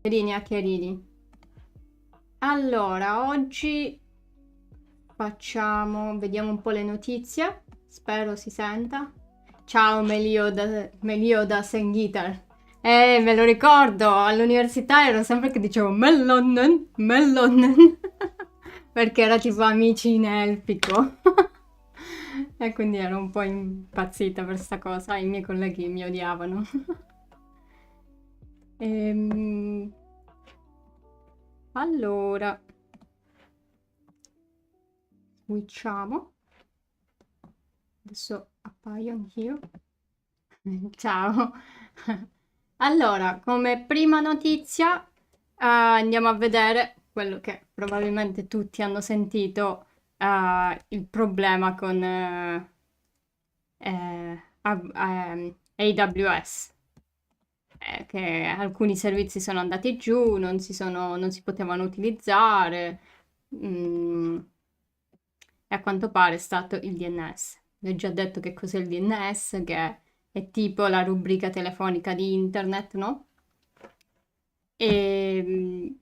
Chiarini a Chiarini. Allora, oggi vediamo un po' le notizie. Spero si senta. Ciao Melioda Senghiter. Me lo ricordo, all'università ero sempre che dicevo Mellonnen, Mellonnen, perché era tipo amici in elfico. E quindi ero un po' impazzita per sta cosa, i miei colleghi mi odiavano. Ehm, allora, switchiamo. Adesso appaio anch'io. Ciao. Allora, come prima notizia, andiamo a vedere quello che probabilmente tutti hanno sentito, il problema con AWS, che alcuni servizi sono andati giù, non si potevano utilizzare, mm, e a quanto pare è stato il DNS. Vi ho già detto che cos'è il DNS, che è tipo la rubrica telefonica di internet, no? E,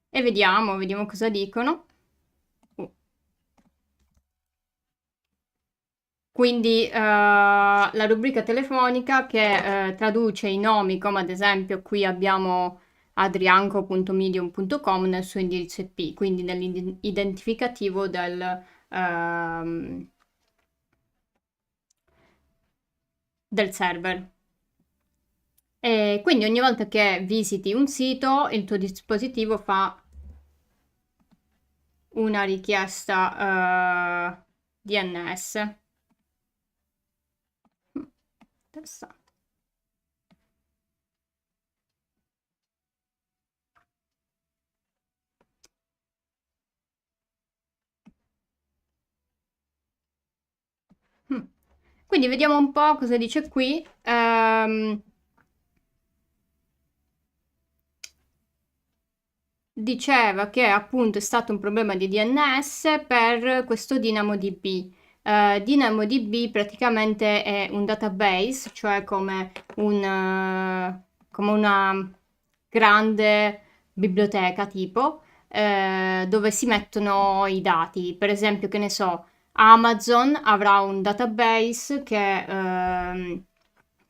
e vediamo cosa dicono. Oh. Quindi la rubrica telefonica che traduce i nomi, come ad esempio qui abbiamo adrianco.medium.com nel suo indirizzo IP, quindi nell'identificativo ehm, del server. E quindi ogni volta che visiti un sito, il tuo dispositivo fa una richiesta DNS. Interessante. Mm. Quindi vediamo un po' cosa dice qui. Diceva che appunto è stato un problema di DNS per questo DynamoDB. DynamoDB praticamente è un database, cioè come una grande biblioteca tipo, dove si mettono i dati. Per esempio, che ne so, Amazon avrà un database che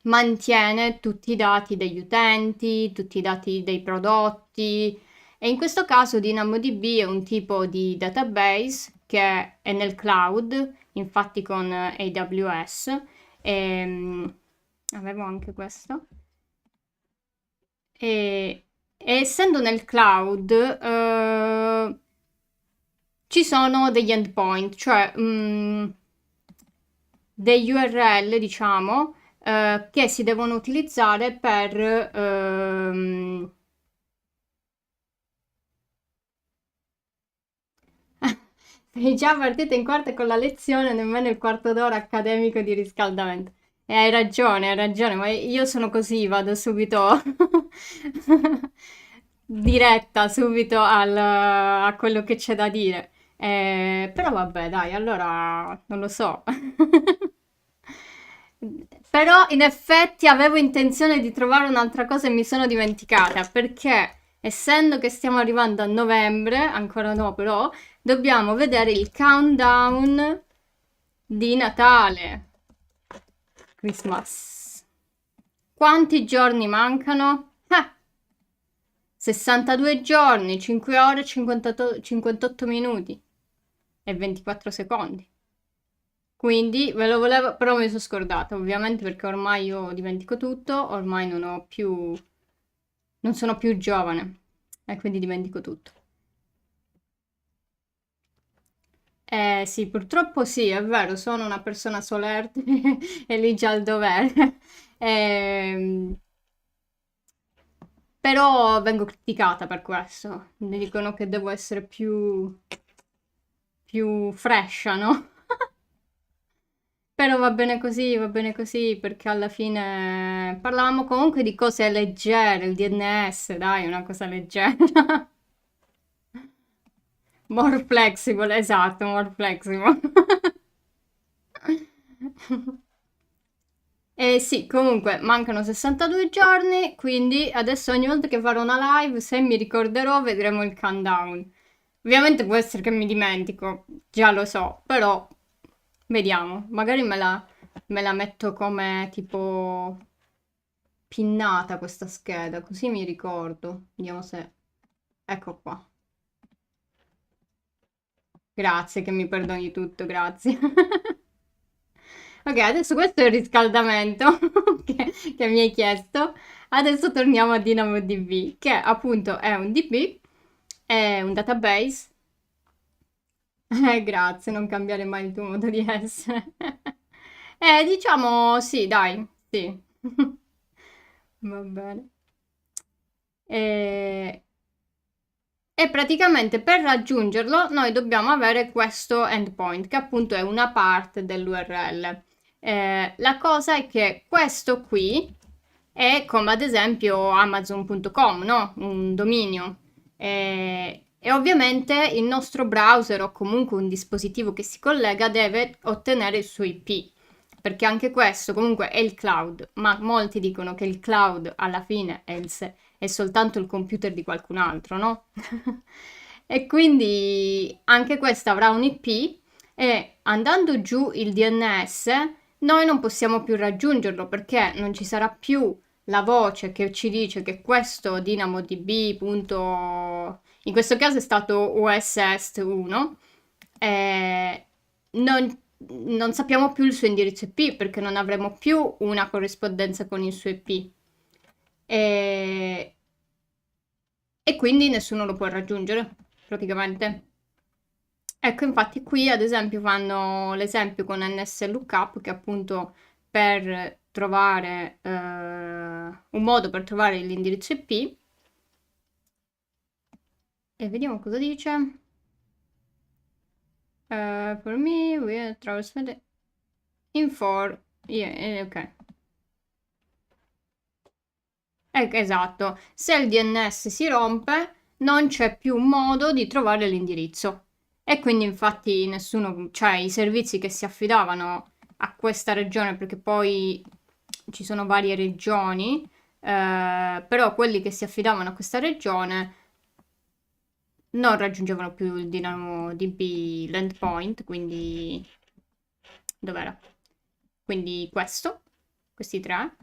mantiene tutti i dati degli utenti, tutti i dati dei prodotti, e in questo caso DynamoDB è un tipo di database che è nel cloud, infatti con AWS. Avevo anche questo. E essendo nel cloud, ci sono degli endpoint, cioè degli URL, diciamo, che si devono utilizzare per sei già partita in quarta con la lezione, nemmeno il quarto d'ora accademico di riscaldamento. E hai ragione, ma io sono così, vado subito diretta, subito a quello che c'è da dire. Però vabbè, dai, allora non lo so. Però in effetti avevo intenzione di trovare un'altra cosa e mi sono dimenticata, perché essendo che stiamo arrivando a novembre, ancora no però, dobbiamo vedere il countdown di Natale. Christmas. Quanti giorni mancano? 62 giorni, 5 ore, 58 minuti e 24 secondi. Quindi ve lo volevo, però mi sono scordata, ovviamente perché ormai io dimentico tutto, ormai non sono più giovane e quindi dimentico tutto. Sì, purtroppo sì, è vero, sono una persona solerte e lì già al dovere. Ehm, Però vengo criticata per questo. Mi dicono che devo essere più frescia, no? Però va bene così, perché alla fine parlavamo comunque di cose leggere, il DNS, dai, una cosa leggera. More flexible, esatto, more flexible. Sì, comunque mancano 62 giorni, quindi adesso ogni volta che farò una live, se mi ricorderò, vedremo il countdown. Ovviamente può essere che mi dimentico, già lo so, però vediamo. Magari me la metto come tipo pinnata questa scheda, così mi ricordo. Vediamo se... Ecco qua. Grazie che mi perdoni tutto, grazie. Ok, adesso questo è il riscaldamento che mi hai chiesto. Adesso torniamo a DynamoDB, che appunto è un DB, è un database. Grazie, non cambiare mai il tuo modo di essere. Diciamo sì, dai, sì. Va bene. E, e praticamente per raggiungerlo noi dobbiamo avere questo endpoint, che appunto è una parte dell'URL. La cosa è che questo qui è come ad esempio Amazon.com, no? Un dominio. E ovviamente il nostro browser o comunque un dispositivo che si collega deve ottenere il suo IP, perché anche questo comunque è il cloud, ma molti dicono che il cloud alla fine è soltanto il computer di qualcun altro, no? E quindi anche questa avrà un IP e andando giù il DNS noi non possiamo più raggiungerlo perché non ci sarà più la voce che ci dice che questo DynamoDB. In questo caso è stato OSS 1, non sappiamo più il suo indirizzo IP perché non avremo più una corrispondenza con il suo IP. E, e quindi nessuno lo può raggiungere, praticamente. Ecco, infatti qui ad esempio fanno l'esempio con NSLookup che appunto per trovare un modo per trovare l'indirizzo IP e vediamo cosa dice. For me, we transferred in for... Yeah, ok. Esatto, se il DNS si rompe non c'è più un modo di trovare l'indirizzo e quindi infatti nessuno, cioè i servizi che si affidavano a questa regione, perché poi ci sono varie regioni, però quelli che si affidavano a questa regione non raggiungevano più il DynamoDB l'endpoint, quindi dov'era? Quindi questi tre,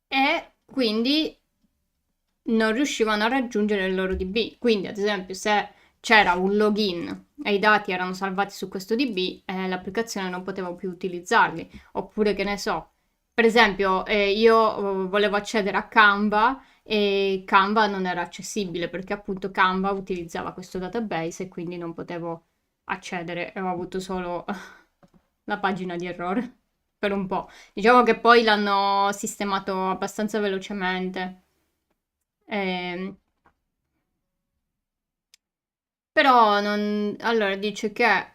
e quindi non riuscivano a raggiungere il loro DB. Quindi, ad esempio, se c'era un login e i dati erano salvati su questo DB, l'applicazione non poteva più utilizzarli. Oppure, che ne so, per esempio, io volevo accedere a Canva e Canva non era accessibile perché appunto Canva utilizzava questo database e quindi non potevo accedere e ho avuto solo la pagina di errore per un po'. Diciamo che poi l'hanno sistemato abbastanza velocemente. Ehm, Però non... Allora dice che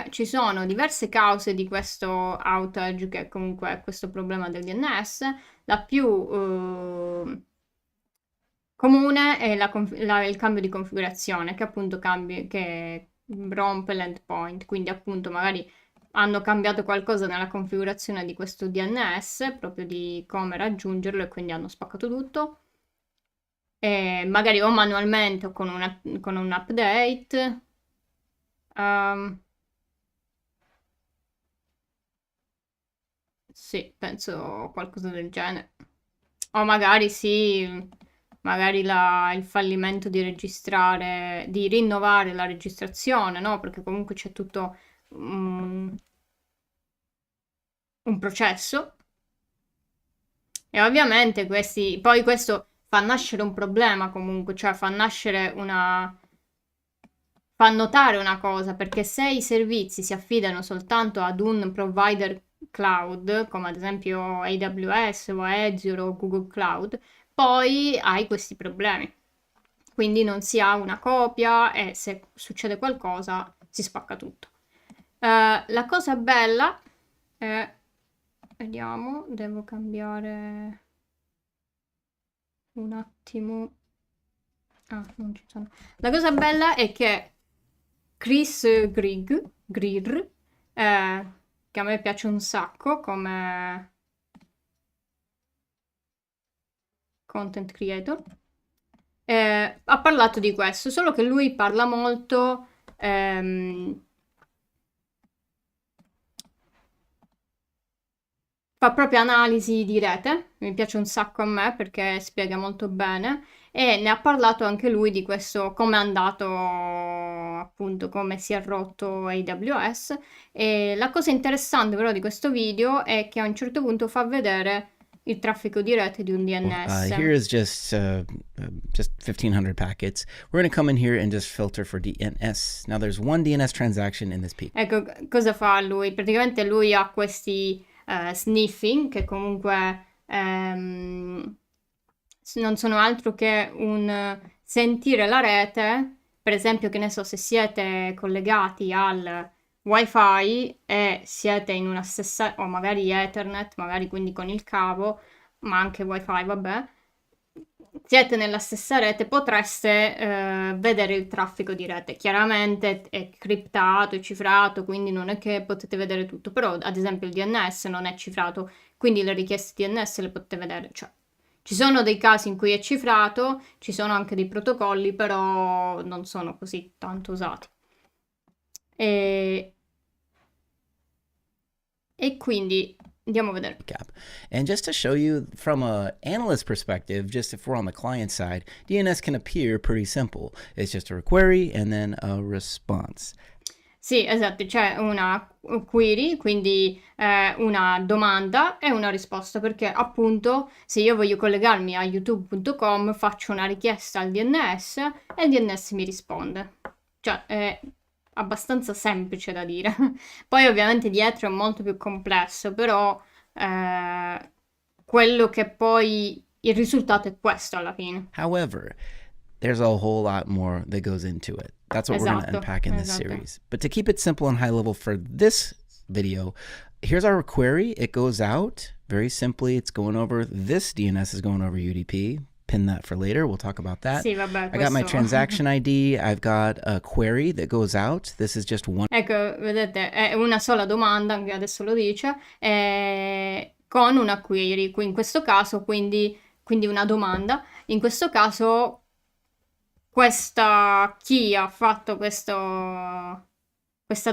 ci sono diverse cause di questo outage, che comunque è questo problema del DNS. La più comune è il cambio di configurazione, che appunto che rompe l'endpoint. Quindi appunto magari hanno cambiato qualcosa nella configurazione di questo DNS, proprio di come raggiungerlo e quindi hanno spaccato tutto. Magari o manualmente o con un update. Ehm, sì, penso qualcosa del genere. O magari sì, magari il fallimento di registrare, di rinnovare la registrazione, no? Perché comunque c'è tutto un, un processo. E ovviamente poi questo fa nascere un problema comunque, cioè fa notare una cosa, perché se i servizi si affidano soltanto ad un provider cloud, come ad esempio AWS o Azure o Google Cloud, poi hai questi problemi. Quindi non si ha una copia e se succede qualcosa si spacca tutto. La cosa bella è... Vediamo, devo cambiare un attimo. Ah, non ci sono. La cosa bella è che Chris Greer, che che a me piace un sacco come content creator. Ha parlato di questo, solo che lui parla molto fa proprio analisi di rete, mi piace un sacco a me perché spiega molto bene e ne ha parlato anche lui di questo, come è andato, appunto, come si è rotto AWS. E la cosa interessante però di questo video è che a un certo punto fa vedere il traffico di rete di un DNS. Here is just 1,500 packets. We're going to come in here and just filter for DNS. Now there's one DNS transaction in this peak. Ecco, cosa fa lui? Praticamente lui ha questi sniffing che comunque non sono altro che un sentire la rete, per esempio, che ne so, se siete collegati al wifi e siete in una stessa, o magari Ethernet, magari quindi con il cavo, ma anche wifi, vabbè, siete nella stessa rete, potreste vedere il traffico di rete. Chiaramente è criptato, è cifrato, quindi non è che potete vedere tutto, però ad esempio il DNS non è cifrato, quindi le richieste DNS le potete vedere. Cioè, ci sono dei casi in cui è cifrato, ci sono anche dei protocolli, però non sono così tanto usati. E quindi andiamo a vedere. And just to show you from an analyst perspective, just if we're on the client side, DNS can appear pretty simple. It's just a query and then a response. Sì, esatto, c'è una query, quindi una domanda e una risposta, perché appunto se io voglio collegarmi a youtube.com faccio una richiesta al DNS e il DNS mi risponde. Cioè, è abbastanza semplice da dire. Poi ovviamente dietro è molto più complesso, però quello che poi il risultato è questo alla fine. However, there's a whole lot more that goes into it. That's what we're going to unpack in this series. But to keep it simple and high level for this video, here's our query. It goes out very simply. It's going over, this DNS is going over UDP. Pin that for later. We'll talk about that. Sì, vabbè, I got my transaction ID. I've got a query that goes out. This is just one. Ecco, vedete, è una sola domanda, anche adesso lo dice, con una query. In questo caso, quindi una domanda. In questo caso, chi ha fatto questa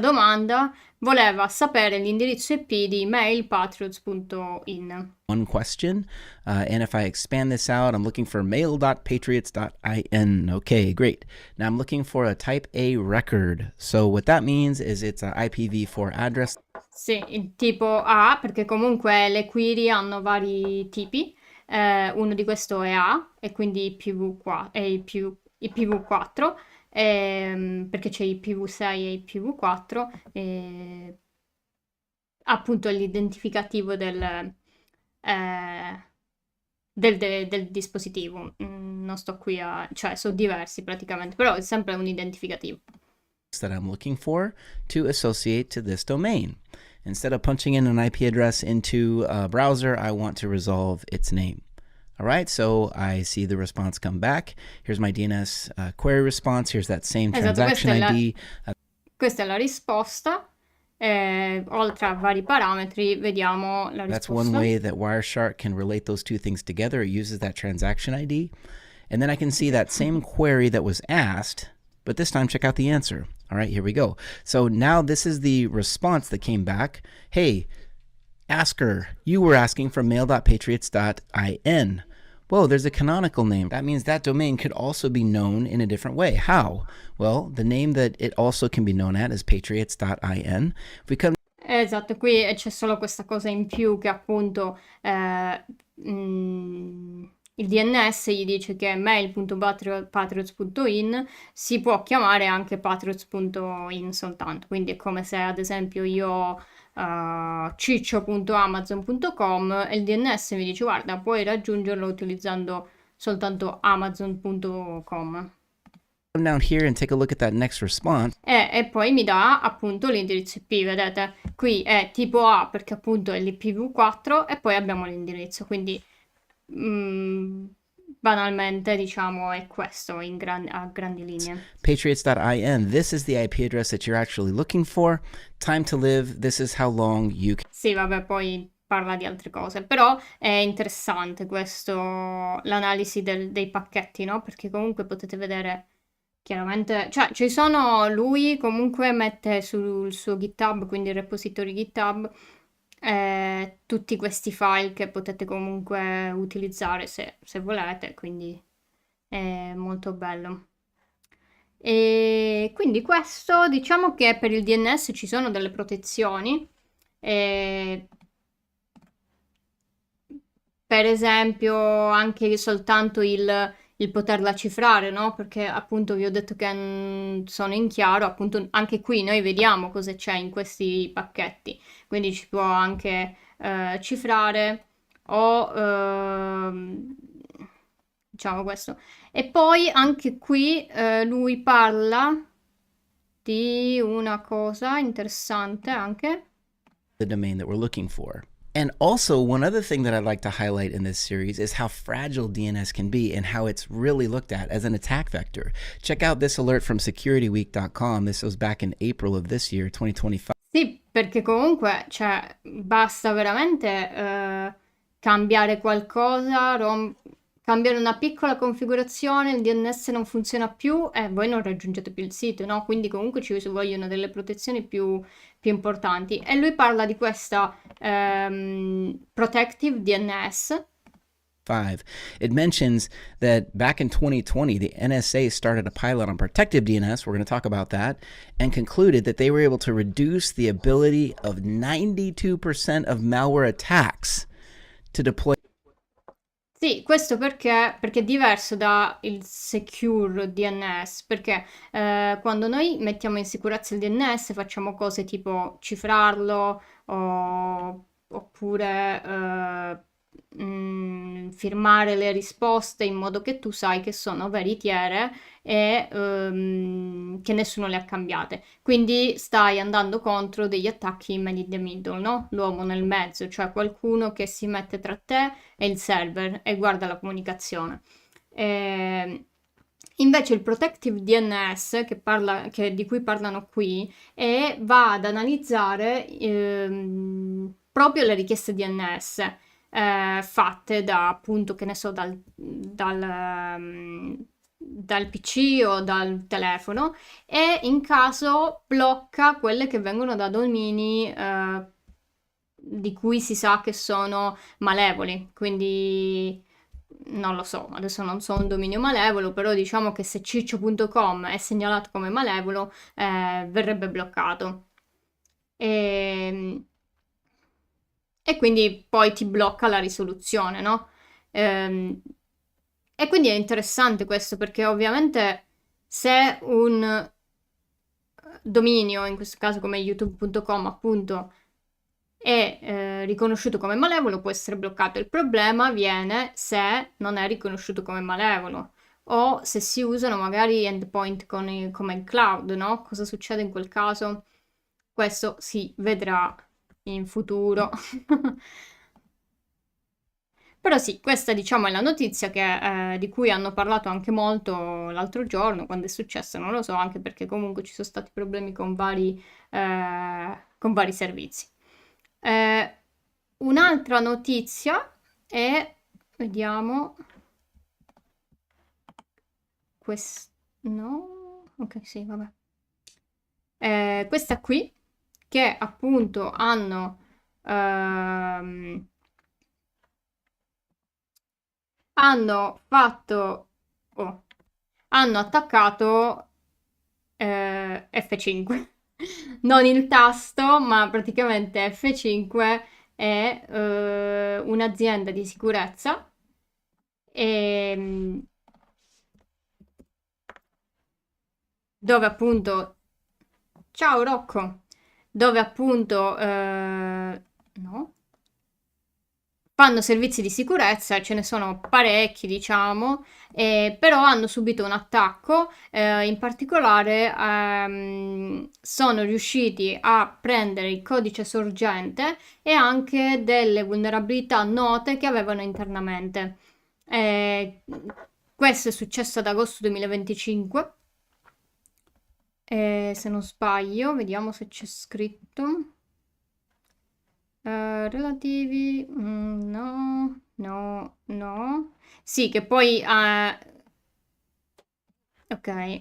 domanda voleva sapere l'indirizzo IP di mailpatriots.in. One question, and if I expand this out, I'm looking for mail.patriots.in. Okay, great. Now I'm looking for a type A record. So what that means is it's an IPv4 address. Sì, il tipo A, perché comunque le query hanno vari tipi. Uno di questo è A, e quindi IPv4, è IPv4, perché c'è IPv6 e IPv4, appunto l'identificativo del dispositivo. Non sto qui cioè sono diversi praticamente, però è sempre un identificativo. That I'm looking for to associate to this domain. Instead of punching in an IP address into a browser, I want to resolve its name. All right, so I see the response come back. Here's my DNS query response. Here's that same transaction ID. Questa è la risposta. Oltre a vari parametri, vediamo la risposta. That's one way that Wireshark can relate those two things together. It uses that transaction ID. And then I can see that same query that was asked, but this time check out the answer. All right, here we go. So now this is the response that came back. Hey, asker, you were asking for mail.patriots.in. Whoa, there's a canonical name. That means that domain could also be known in a different way. How? Well, the name that it also can be known at is patriots.in. If we come Esatto, qui c'è solo questa cosa in più che appunto il DNS gli dice che mail.patriots.in si può chiamare anche patriots.in soltanto, quindi è come se ad esempio io ciccio.amazon.com e il DNS mi dice guarda puoi raggiungerlo utilizzando soltanto amazon.com. down here and take a look at that next response. E poi mi dà appunto l'indirizzo IP, vedete? Qui è tipo A perché appunto è l'IPv4 e poi abbiamo l'indirizzo, quindi banalmente, diciamo, è questo a grandi linee. Patriots.in, this is the IP address that you're actually looking for. Time to live, this is how long you can. Sì, vabbè, poi parla di altre cose, però è interessante questo, l'analisi dei pacchetti, no? Perché comunque potete vedere chiaramente, cioè ci sono, lui comunque mette sul suo GitHub, quindi il repository GitHub, tutti questi file che potete comunque utilizzare se volete, quindi è molto bello. E quindi questo diciamo che per il DNS ci sono delle protezioni. Per esempio anche soltanto il poterla cifrare, no? Perché appunto vi ho detto che sono in chiaro, appunto anche qui noi vediamo cosa c'è in questi pacchetti, quindi ci può anche cifrare o diciamo questo. E poi anche qui lui parla di una cosa interessante anche. The domain that we're looking for. And also, one other thing that I'd like to highlight in this series is how fragile DNS can be and how it's really looked at as an attack vector. Check out this alert from securityweek.com. This was back in April of this year, 2025. Sì, perché comunque, cioè, basta veramente cambiare qualcosa, cambiare una piccola configurazione, il DNS non funziona più e voi non raggiungete più il sito, no? Quindi comunque ci vogliono delle protezioni più importanti. E lui parla di questa Protective DNS. 5. It mentions that back in 2020, the NSA started a pilot on protective DNS, we're going to talk about that, and concluded that they were able to reduce the ability of 92% of malware attacks to deploy. Sì, questo perché è diverso da il secure DNS, perché quando noi mettiamo in sicurezza il DNS facciamo cose tipo cifrarlo oppure firmare le risposte in modo che tu sai che sono veritiere e che nessuno le ha cambiate. Quindi stai andando contro degli attacchi man in the middle, no? L'uomo nel mezzo, cioè qualcuno che si mette tra te e il server e guarda la comunicazione. Invece il Protective DNS di cui parlano qui va ad analizzare proprio le richieste DNS fatte da appunto, che ne so, dal PC o dal telefono e in caso blocca quelle che vengono da domini di cui si sa che sono malevoli, quindi non lo so, adesso non so un dominio malevolo, però diciamo che se ciccio.com è segnalato come malevolo verrebbe bloccato. E quindi poi ti blocca la risoluzione, no? E quindi è interessante questo perché ovviamente se un dominio, in questo caso come youtube.com appunto, è riconosciuto come malevolo può essere bloccato. Il problema viene se non è riconosciuto come malevolo o se si usano magari endpoint come il cloud, no? Cosa succede in quel caso? Questo si vedrà in futuro. Però sì, questa diciamo è la notizia di cui hanno parlato anche molto l'altro giorno, quando è successo, non lo so, anche perché comunque ci sono stati problemi con vari servizi. Un'altra notizia è, vediamo, no? Ok, sì, vabbè. Questa qui, che appunto hanno fatto, hanno attaccato F5, non il tasto, ma praticamente F5 è un'azienda di sicurezza dove appunto, ciao Rocco, dove appunto, no? Fanno servizi di sicurezza, ce ne sono parecchi, diciamo, però hanno subito un attacco, in particolare sono riusciti a prendere il codice sorgente e anche delle vulnerabilità note che avevano internamente. Questo è successo ad agosto 2025. Se non sbaglio, vediamo se c'è scritto. Relativi, no, no, no. Sì, che poi... ok,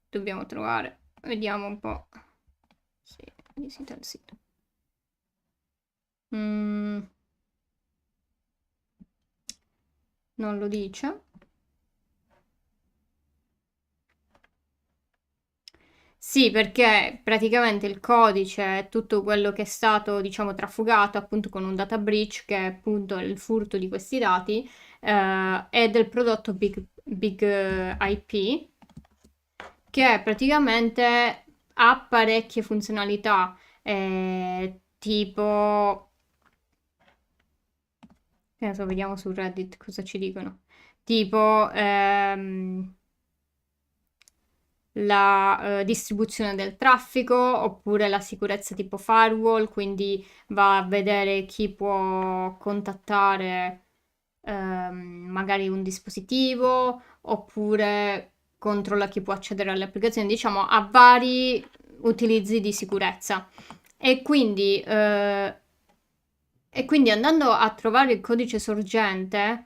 dobbiamo trovare. Vediamo un po'. Sì, visita il sito. Mm, non lo dice. Sì, perché praticamente il codice è tutto quello che è stato, diciamo, trafugato appunto con un data breach, che è appunto il furto di questi dati, è del prodotto Big IP, che praticamente ha parecchie funzionalità, tipo, che ne so, vediamo su Reddit cosa ci dicono. Tipo, la distribuzione del traffico oppure la sicurezza tipo firewall, quindi va a vedere chi può contattare magari un dispositivo oppure controlla chi può accedere alle applicazioni, diciamo ha vari utilizzi di sicurezza. E quindi, eh, e quindi andando a trovare il codice sorgente,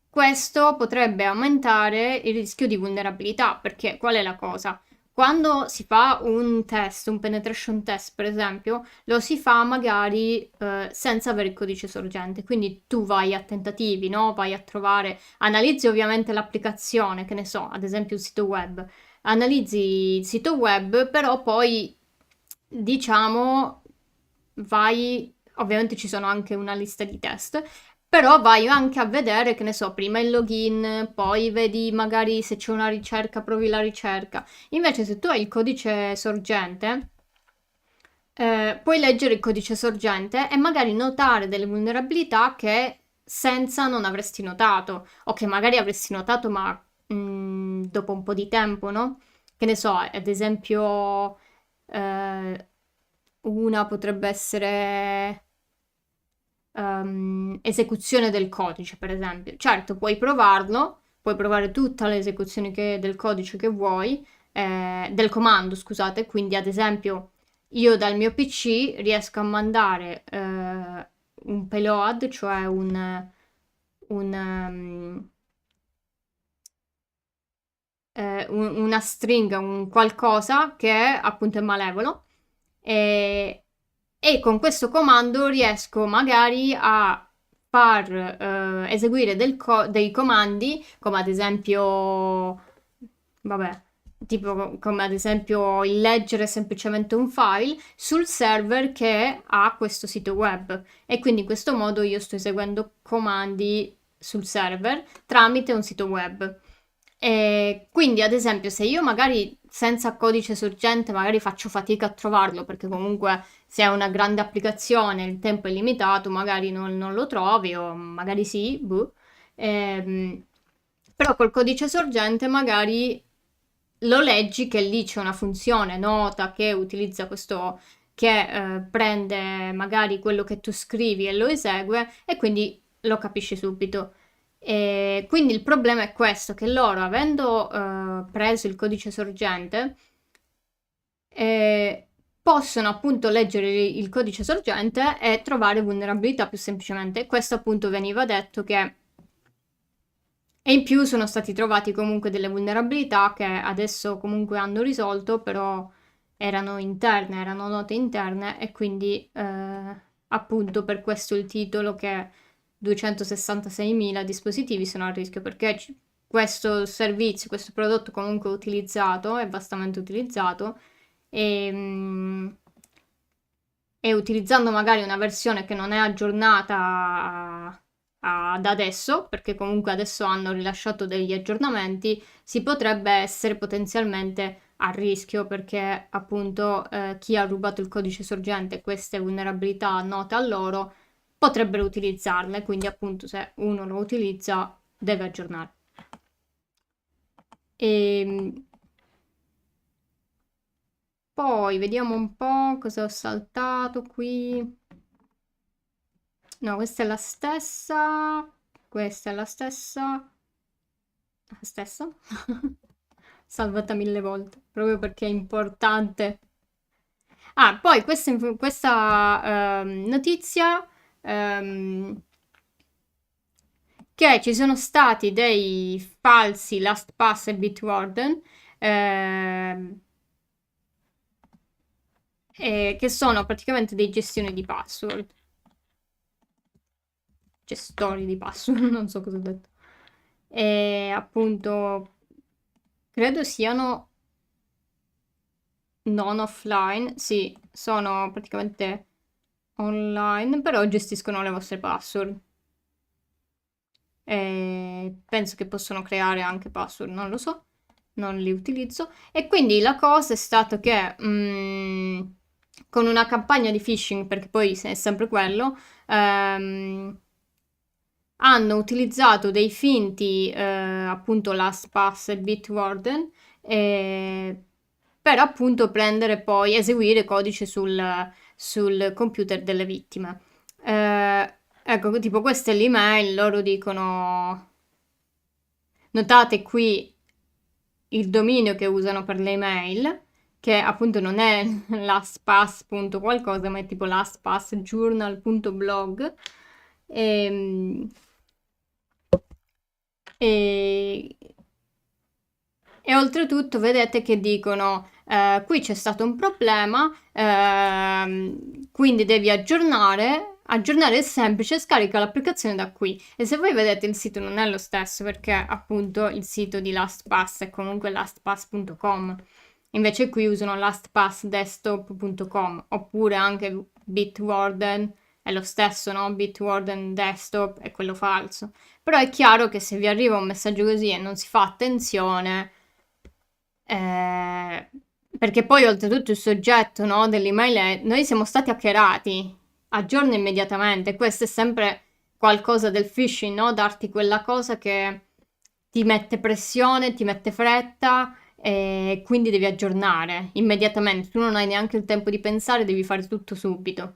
questo potrebbe aumentare il rischio di vulnerabilità, perché qual è la cosa? Quando si fa un test, un penetration test per esempio, lo si fa magari senza avere il codice sorgente, quindi tu vai a tentativi, no? Vai a trovare, analizzi ovviamente l'applicazione, che ne so, ad esempio il sito web, analizzi il sito web, però poi diciamo vai, ovviamente ci sono anche una lista di test, però vai anche a vedere, che ne so, prima il login, poi vedi magari se c'è una ricerca, provi la ricerca. Invece se tu hai il codice sorgente, puoi leggere il codice sorgente e magari notare delle vulnerabilità che senza non avresti notato, o che magari avresti notato ma dopo un po' di tempo, no? Che ne so, ad esempio, una potrebbe essere esecuzione del codice, per esempio. Certo, puoi provarlo, puoi provare tutte le esecuzioni del codice che vuoi, del comando, scusate, quindi ad esempio io dal mio PC riesco a mandare un payload, cioè un, una stringa, un qualcosa che appunto è malevolo e, e con questo comando riesco magari a far eseguire dei comandi come ad esempio, vabbè, tipo come ad esempio il leggere semplicemente un file sul server che ha questo sito web e quindi in questo modo io sto eseguendo comandi sul server tramite un sito web. E quindi, ad esempio, se io magari senza codice sorgente magari faccio fatica a trovarlo, perché comunque se è una grande applicazione, il tempo è limitato, magari non lo trovi, o magari sì, boh. Ehm, Però col codice sorgente magari lo leggi che lì c'è una funzione nota che utilizza questo, che prende magari quello che tu scrivi e lo esegue e quindi lo capisci subito. E quindi il problema è questo, che loro avendo preso il codice sorgente eh, possono appunto leggere il codice sorgente e trovare vulnerabilità più semplicemente. Questo appunto veniva detto che e in più sono stati trovati comunque delle vulnerabilità che adesso comunque hanno risolto, però erano interne, erano note interne e quindi appunto per questo il titolo che 266.000 dispositivi sono a rischio perché questo servizio, questo prodotto comunque è utilizzato, è vastamente utilizzato e utilizzando magari una versione che non è aggiornata ad adesso, perché comunque adesso hanno rilasciato degli aggiornamenti, si potrebbe essere potenzialmente a rischio perché appunto chi ha rubato il codice sorgente e queste vulnerabilità note a loro potrebbero utilizzarle, quindi appunto se uno lo utilizza deve aggiornare. E poi vediamo un po' cosa ho saltato qui. No, questa è la stessa. Questa è la stessa. La stessa? Salvata 1000 volte, proprio perché è importante. Ah, poi questa notizia ehm, che ci sono stati dei falsi LastPass e Bitwarden ehm, che sono praticamente dei gestori di password. Gestori di password, non so cosa ho detto. E appunto credo siano non offline, sì, sono praticamente online, però gestiscono le vostre password. Penso che possono creare anche password, non lo so, non li utilizzo. E quindi la cosa è stata che con una campagna di phishing, perché poi è sempre quello, hanno utilizzato dei finti, appunto LastPass e Bitwarden, per appunto prendere poi, eseguire codice sul computer delle vittime. Ecco, tipo questa è l'email, loro dicono, notate qui il dominio che usano per le email, che appunto non è lastpass.qualcosa, ma è tipo lastpassjournal.blog. E, e, e oltretutto vedete che dicono, qui c'è stato un problema, quindi devi aggiornare è semplice, scarica l'applicazione da qui. E se voi vedete il sito non è lo stesso perché appunto il sito di LastPass è comunque lastpass.com. Invece qui usano lastpassdesktop.com oppure anche Bitwarden è lo stesso, no? Bitwarden desktop è quello falso. Però è chiaro che se vi arriva un messaggio così e non si fa attenzione, eh, perché poi oltretutto il soggetto, no, dell'email è noi siamo stati hackerati, aggiorna immediatamente. Questo è sempre qualcosa del phishing, no? Darti quella cosa che ti mette pressione, ti mette fretta e quindi devi aggiornare immediatamente. Tu non hai neanche il tempo di pensare, devi fare tutto subito.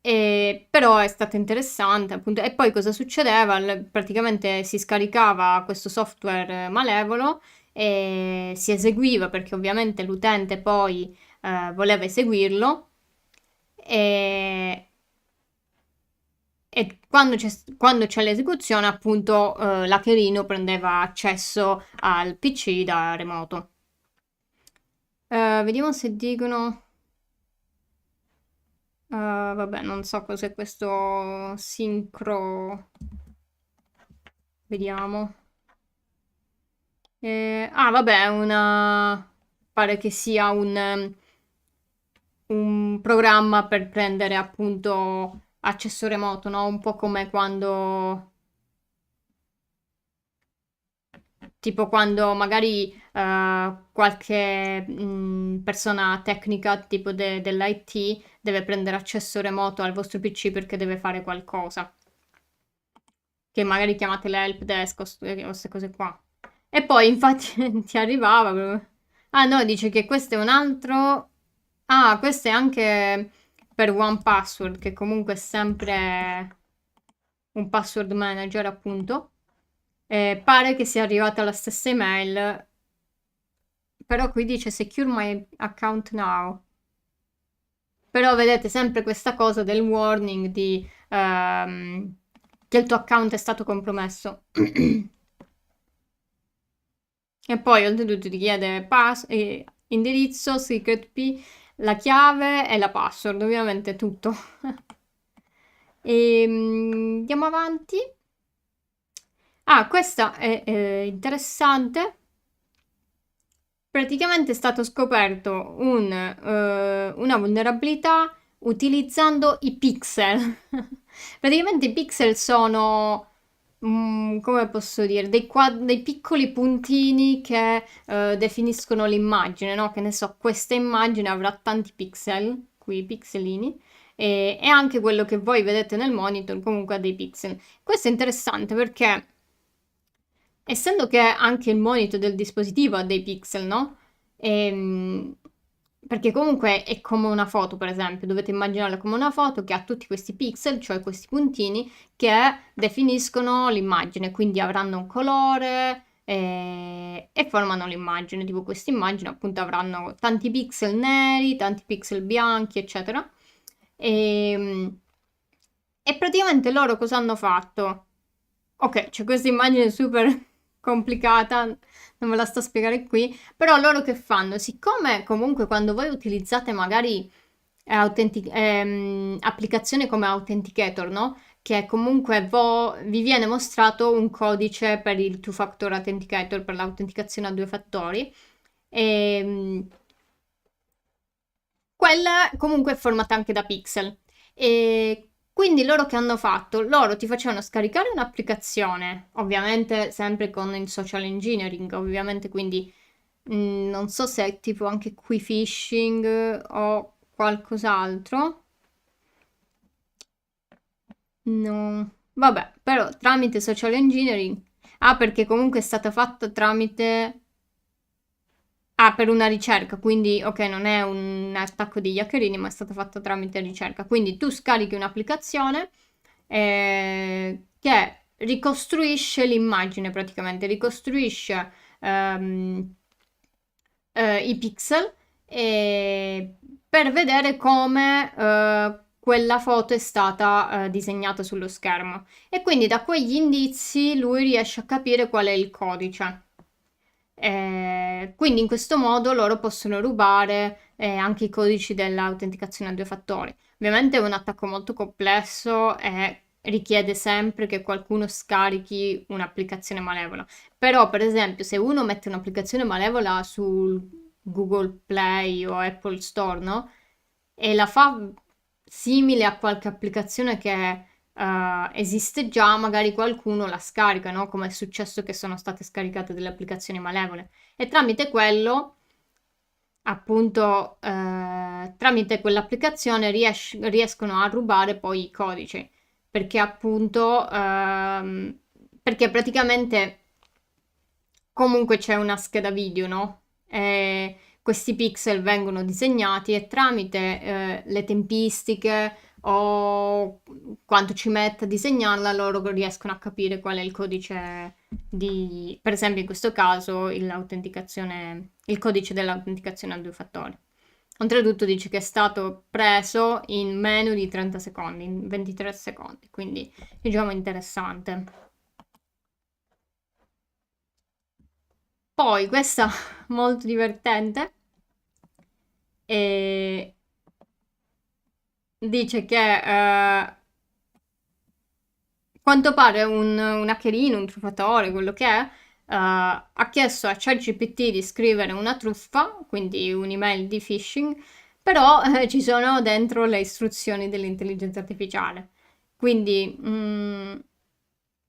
Però è stato interessante, appunto. E poi cosa succedeva? Praticamente si scaricava questo software malevolo e si eseguiva perché ovviamente l'utente poi voleva eseguirlo e, e quando c'è l'esecuzione, appunto, l'hackerino prendeva accesso al PC da remoto. Vediamo se dicono. Vabbè, non so cos'è questo sincro. Vediamo. Vabbè, pare che sia un programma per prendere appunto accesso remoto, no? Un po' come quando. Tipo quando magari qualche persona tecnica tipo dell'IT deve prendere accesso remoto al vostro PC perché deve fare qualcosa. Che magari chiamate l'help desk o queste cose qua. E poi infatti ti arrivava proprio. Ah no, dice che questo è un altro. Ah, questo è anche per One Password, che comunque è sempre un password manager, appunto. Pare che sia arrivata la stessa email, però qui dice Secure my account now. Però vedete sempre questa cosa del warning che il tuo account è stato compromesso. E poi oltretutto ti chiede indirizzo, secret P, la chiave e la password, ovviamente tutto. Andiamo avanti. Ah, questa è interessante. Praticamente è stato scoperto una vulnerabilità utilizzando i pixel. Praticamente i pixel sono, come posso dire, dei piccoli puntini che definiscono l'immagine, no? Che ne so, questa immagine avrà tanti pixel, qui pixelini, e anche quello che voi vedete nel monitor comunque ha dei pixel. Questo è interessante perché essendo che anche il monitor del dispositivo ha dei pixel, no? Ehm, perché comunque è come una foto, per esempio, dovete immaginarla come una foto che ha tutti questi pixel, cioè questi puntini che definiscono l'immagine, quindi avranno un colore e formano l'immagine, tipo questa immagine appunto avranno tanti pixel neri, tanti pixel bianchi, eccetera. E, e praticamente loro cosa hanno fatto? Ok, c'è questa immagine super complicata, non ve la sto a spiegare qui, però loro che fanno? Siccome comunque quando voi utilizzate magari applicazioni come Authenticator, no? Che comunque vi viene mostrato un codice per il two-factor authenticator, per l'autenticazione a due fattori, e quella comunque è formata anche da pixel. E quindi loro che hanno fatto? Loro ti facevano scaricare un'applicazione, ovviamente sempre con il social engineering, ovviamente, quindi non so se è tipo anche qui phishing o qualcos'altro. No, vabbè, però tramite social engineering. Ah, perché comunque è stata fatta tramite. Ah, per una ricerca, quindi ok, non è un attacco degli hackerini, ma è stata fatta tramite ricerca. Quindi tu scarichi un'applicazione che ricostruisce l'immagine praticamente, ricostruisce ehm, i pixel per vedere come quella foto è stata disegnata sullo schermo. E quindi da quegli indizi lui riesce a capire qual è il codice. Quindi in questo modo loro possono rubare anche i codici dell'autenticazione a due fattori. Ovviamente è un attacco molto complesso e richiede sempre che qualcuno scarichi un'applicazione malevola. Però, per esempio, se uno mette un'applicazione malevola sul Google Play o Apple Store, no? E la fa simile a qualche applicazione che esiste già, magari qualcuno la scarica, no? Come è successo che sono state scaricate delle applicazioni malevole. E tramite quello, appunto, tramite quell'applicazione riescono a rubare poi i codici. Perché appunto, perché praticamente comunque c'è una scheda video, no? Questi pixel vengono disegnati e tramite le tempistiche o quanto ci mette a disegnarla, loro riescono a capire qual è il codice di, per esempio in questo caso, il codice dell'autenticazione a due fattori. Oltretutto dice che è stato preso in meno di 30 secondi, in 23 secondi, quindi diciamo interessante. Poi questa molto divertente e dice che quanto pare un hackerino, un truffatore, quello che è, ha chiesto a ChatGPT di scrivere una truffa, quindi un'email di phishing, però ci sono dentro le istruzioni dell'intelligenza artificiale. Quindi,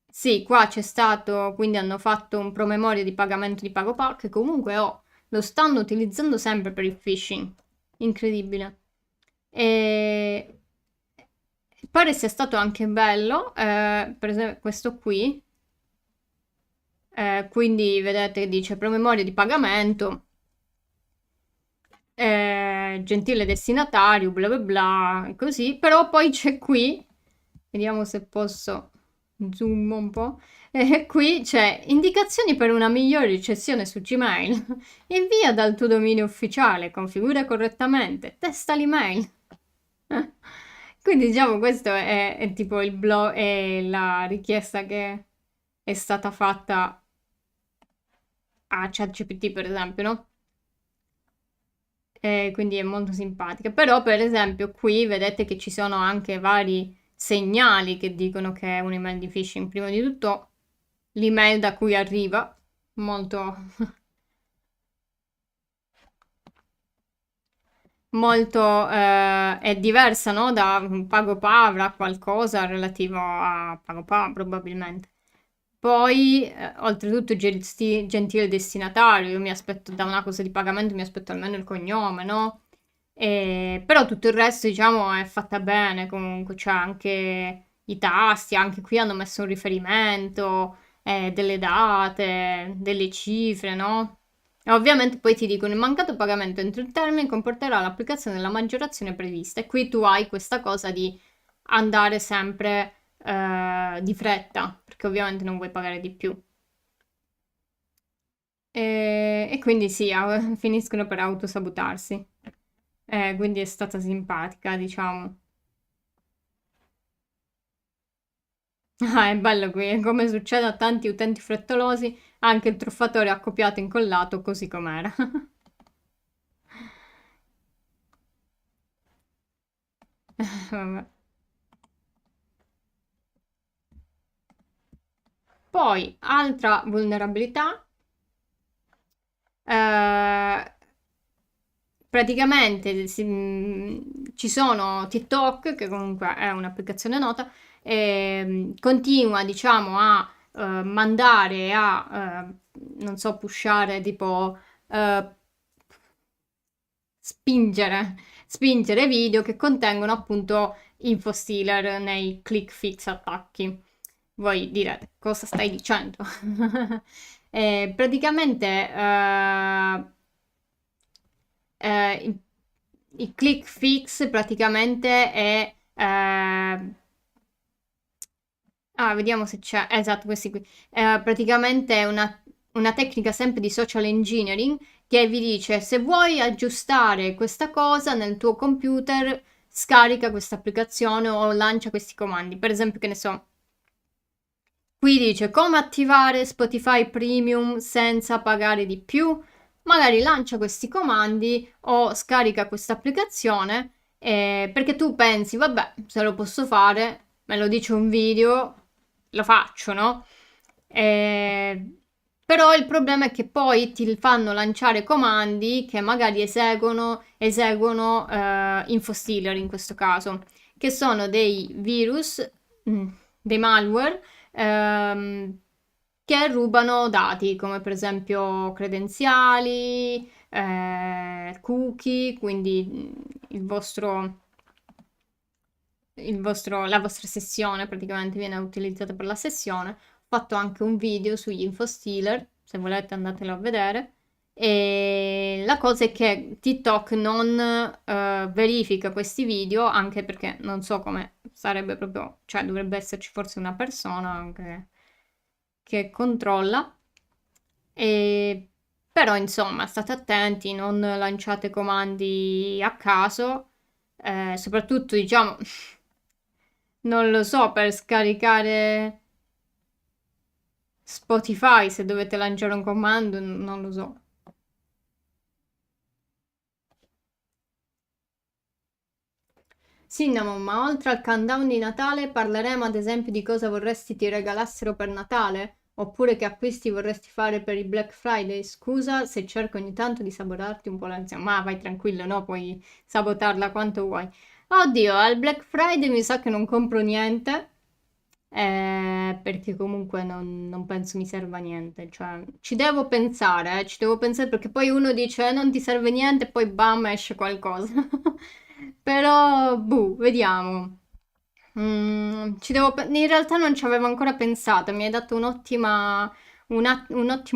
sì, qua c'è stato, quindi hanno fatto un promemoria di pagamento di PagoPA che comunque lo stanno utilizzando sempre per il phishing. Incredibile. E pare sia stato anche bello, per esempio questo qui, quindi vedete che dice promemoria di pagamento, gentile destinatario, bla bla bla, e così, però poi c'è qui, vediamo se posso zoom un po', qui c'è indicazioni per una migliore ricezione su Gmail, invia dal tuo dominio ufficiale, configura correttamente, testa l'email. Quindi diciamo questo è tipo il blog, è la richiesta che è stata fatta a ChatGPT per esempio, no? Quindi è molto simpatica. Però per esempio qui vedete che ci sono anche vari segnali che dicono che è un'email di phishing. Prima di tutto l'email da cui arriva, molto molto è diversa, no? Da un PagoPA avrà qualcosa relativo a PagoPA probabilmente. Poi, oltretutto, gentile destinatario, io mi aspetto da una cosa di pagamento, mi aspetto almeno il cognome, no? Però tutto il resto, diciamo, è fatta bene, comunque c'è anche i tasti, anche qui hanno messo un riferimento, delle date, delle cifre, no? E ovviamente poi ti dicono il mancato pagamento entro il termine comporterà l'applicazione della maggiorazione prevista. E qui tu hai questa cosa di andare sempre di fretta, perché ovviamente non vuoi pagare di più. E quindi sì, finiscono per autosabotarsi. Quindi è stata simpatica, diciamo. Ah, è bello qui, come succede a tanti utenti frettolosi, anche il truffatore ha copiato e incollato così com'era. Vabbè. Poi, altra vulnerabilità, eh, praticamente ci sono TikTok, che comunque è un'applicazione nota, continua, diciamo, a mandare a, non so, pushare, tipo, eh, spingere, spingere video che contengono appunto info stealer nei click fix attacchi. Voi direte, cosa stai dicendo? Praticamente il, il click fix praticamente è vediamo se c'è. Esatto, questi qui. Praticamente è una tecnica sempre di social engineering che vi dice se vuoi aggiustare questa cosa nel tuo computer, scarica questa applicazione o lancia questi comandi. Per esempio, che ne so, qui dice come attivare Spotify Premium senza pagare di più. Magari lancia questi comandi o scarica questa applicazione perché tu pensi, vabbè, se lo posso fare, me lo dice un video, lo faccio, no? Eh, Però il problema è che poi ti fanno lanciare comandi che magari eseguono info stealer in questo caso, che sono dei virus, dei malware ehm, che rubano dati, come per esempio credenziali, cookie, quindi la vostra sessione praticamente viene utilizzata per la sessione. Ho fatto anche un video sugli infostealer, se volete andatelo a vedere. E la cosa è che TikTok non verifica questi video, anche perché non so come sarebbe proprio, cioè dovrebbe esserci forse una persona che controlla. E, però insomma state attenti, non lanciate comandi a caso, soprattutto diciamo, non lo so, per scaricare Spotify se dovete lanciare un comando, non lo so. Cinnamon, ma oltre al countdown di Natale parleremo ad esempio di cosa vorresti ti regalassero per Natale? Oppure che acquisti vorresti fare per il Black Friday? Scusa se cerco ogni tanto di sabotarti un po' l'ansia, ma vai tranquillo, no? Puoi sabotarla quanto vuoi. Oddio, al Black Friday mi sa che non compro niente, perché comunque non penso mi serva niente. Cioè, ci devo pensare perché poi uno dice non ti serve niente e poi bam esce qualcosa. Però, boh, vediamo. In realtà non ci avevo ancora pensato, mi hai dato un ottimo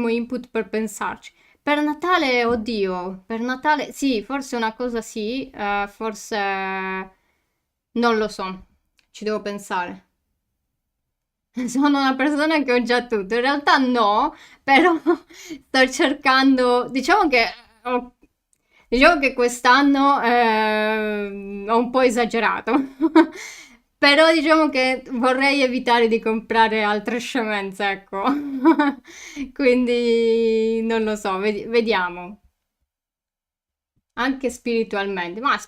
input per pensarci. Per Natale, oddio, per Natale, sì, forse una cosa sì, forse non lo so, ci devo pensare. Sono una persona che ho già tutto, in realtà no, però sto cercando, diciamo che quest'anno ho un po' esagerato, però diciamo che vorrei evitare di comprare altre scemenze, ecco, quindi non lo so, vediamo. Anche spiritualmente, ma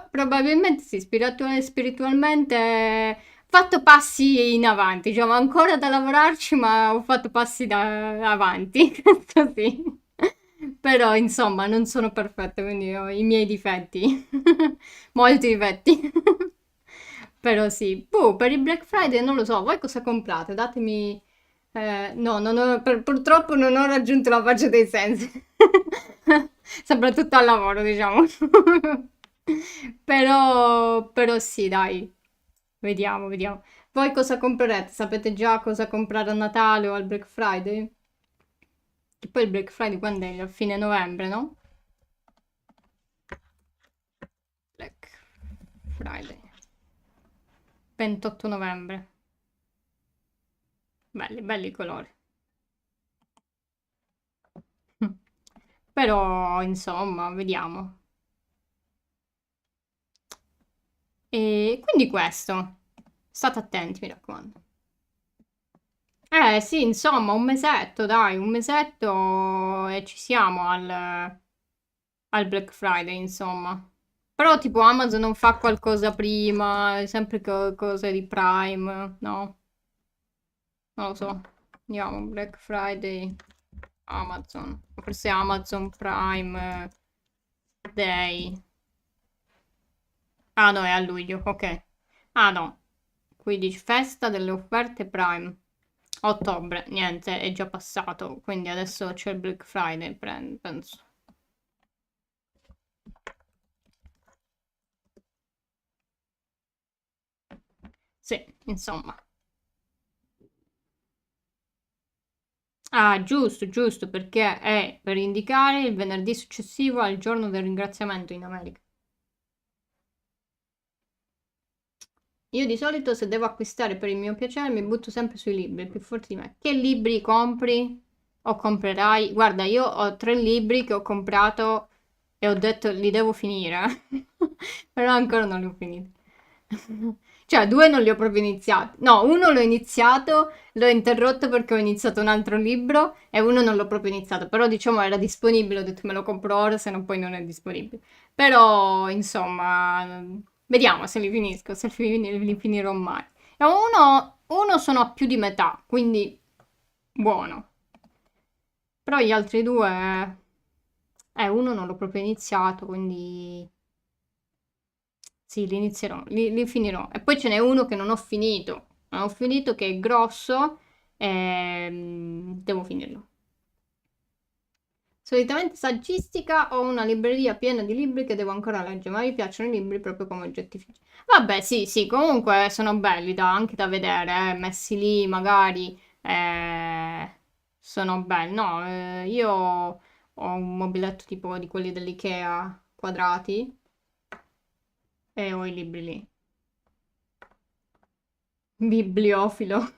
probabilmente sì, spiritualmente fatto passi in avanti, diciamo ancora da lavorarci, ma ho fatto passi da avanti, questo sì. Però insomma non sono perfetta, quindi ho i miei difetti, molti difetti. Però sì, boh, per il Black Friday non lo so, voi cosa comprate? Datemi. No, purtroppo non ho raggiunto la pace dei sensi. Soprattutto al lavoro, diciamo. Però sì, dai. Vediamo, vediamo. Voi cosa comprerete? Sapete già cosa comprare a Natale o al Black Friday? Che poi il Black Friday quando è? A fine novembre, no? Black Friday. 28 novembre. Belli, belli i colori. Però, insomma, vediamo. E quindi questo. State attenti, mi raccomando. Sì, insomma, un mesetto, dai, un mesetto e ci siamo al Black Friday, insomma. Però tipo Amazon non fa qualcosa prima, sempre cose di Prime, no? Non lo so. Andiamo, Black Friday, Amazon. Forse Amazon Prime Day. Ah no, è a luglio, ok. Ah no, qui dice festa delle offerte Prime. Ottobre, niente, è già passato, quindi adesso c'è il Black Friday, penso. Sì, insomma. Ah, giusto, giusto, perché è per indicare il venerdì successivo al giorno del ringraziamento in America. Io di solito se devo acquistare per il mio piacere mi butto sempre sui libri, più forti di me. Che libri compri o comprerai? Guarda, io ho 3 libri che ho comprato e ho detto li devo finire, però ancora non li ho finiti. Cioè, 2 non li ho proprio iniziati. No, uno l'ho iniziato, l'ho interrotto perché ho iniziato un altro libro e uno non l'ho proprio iniziato, però diciamo era disponibile, ho detto me lo compro ora, se no poi non è disponibile. Però, insomma, vediamo se li finisco, se li finirò mai. E uno sono a più di metà, quindi buono. Però gli altri due, uno non l'ho proprio iniziato, quindi sì, li inizierò, li finirò. E poi ce n'è uno che non ho finito. Non ho finito, che è grosso, e devo finirlo. Solitamente saggistica ho una libreria piena di libri che devo ancora leggere, ma mi piacciono i libri proprio come oggetti fisici. Vabbè, sì, sì, comunque sono belli anche da vedere, messi lì magari, sono belli. No, io ho un mobiletto tipo di quelli dell'IKEA quadrati e ho i libri lì. Bibliofilo,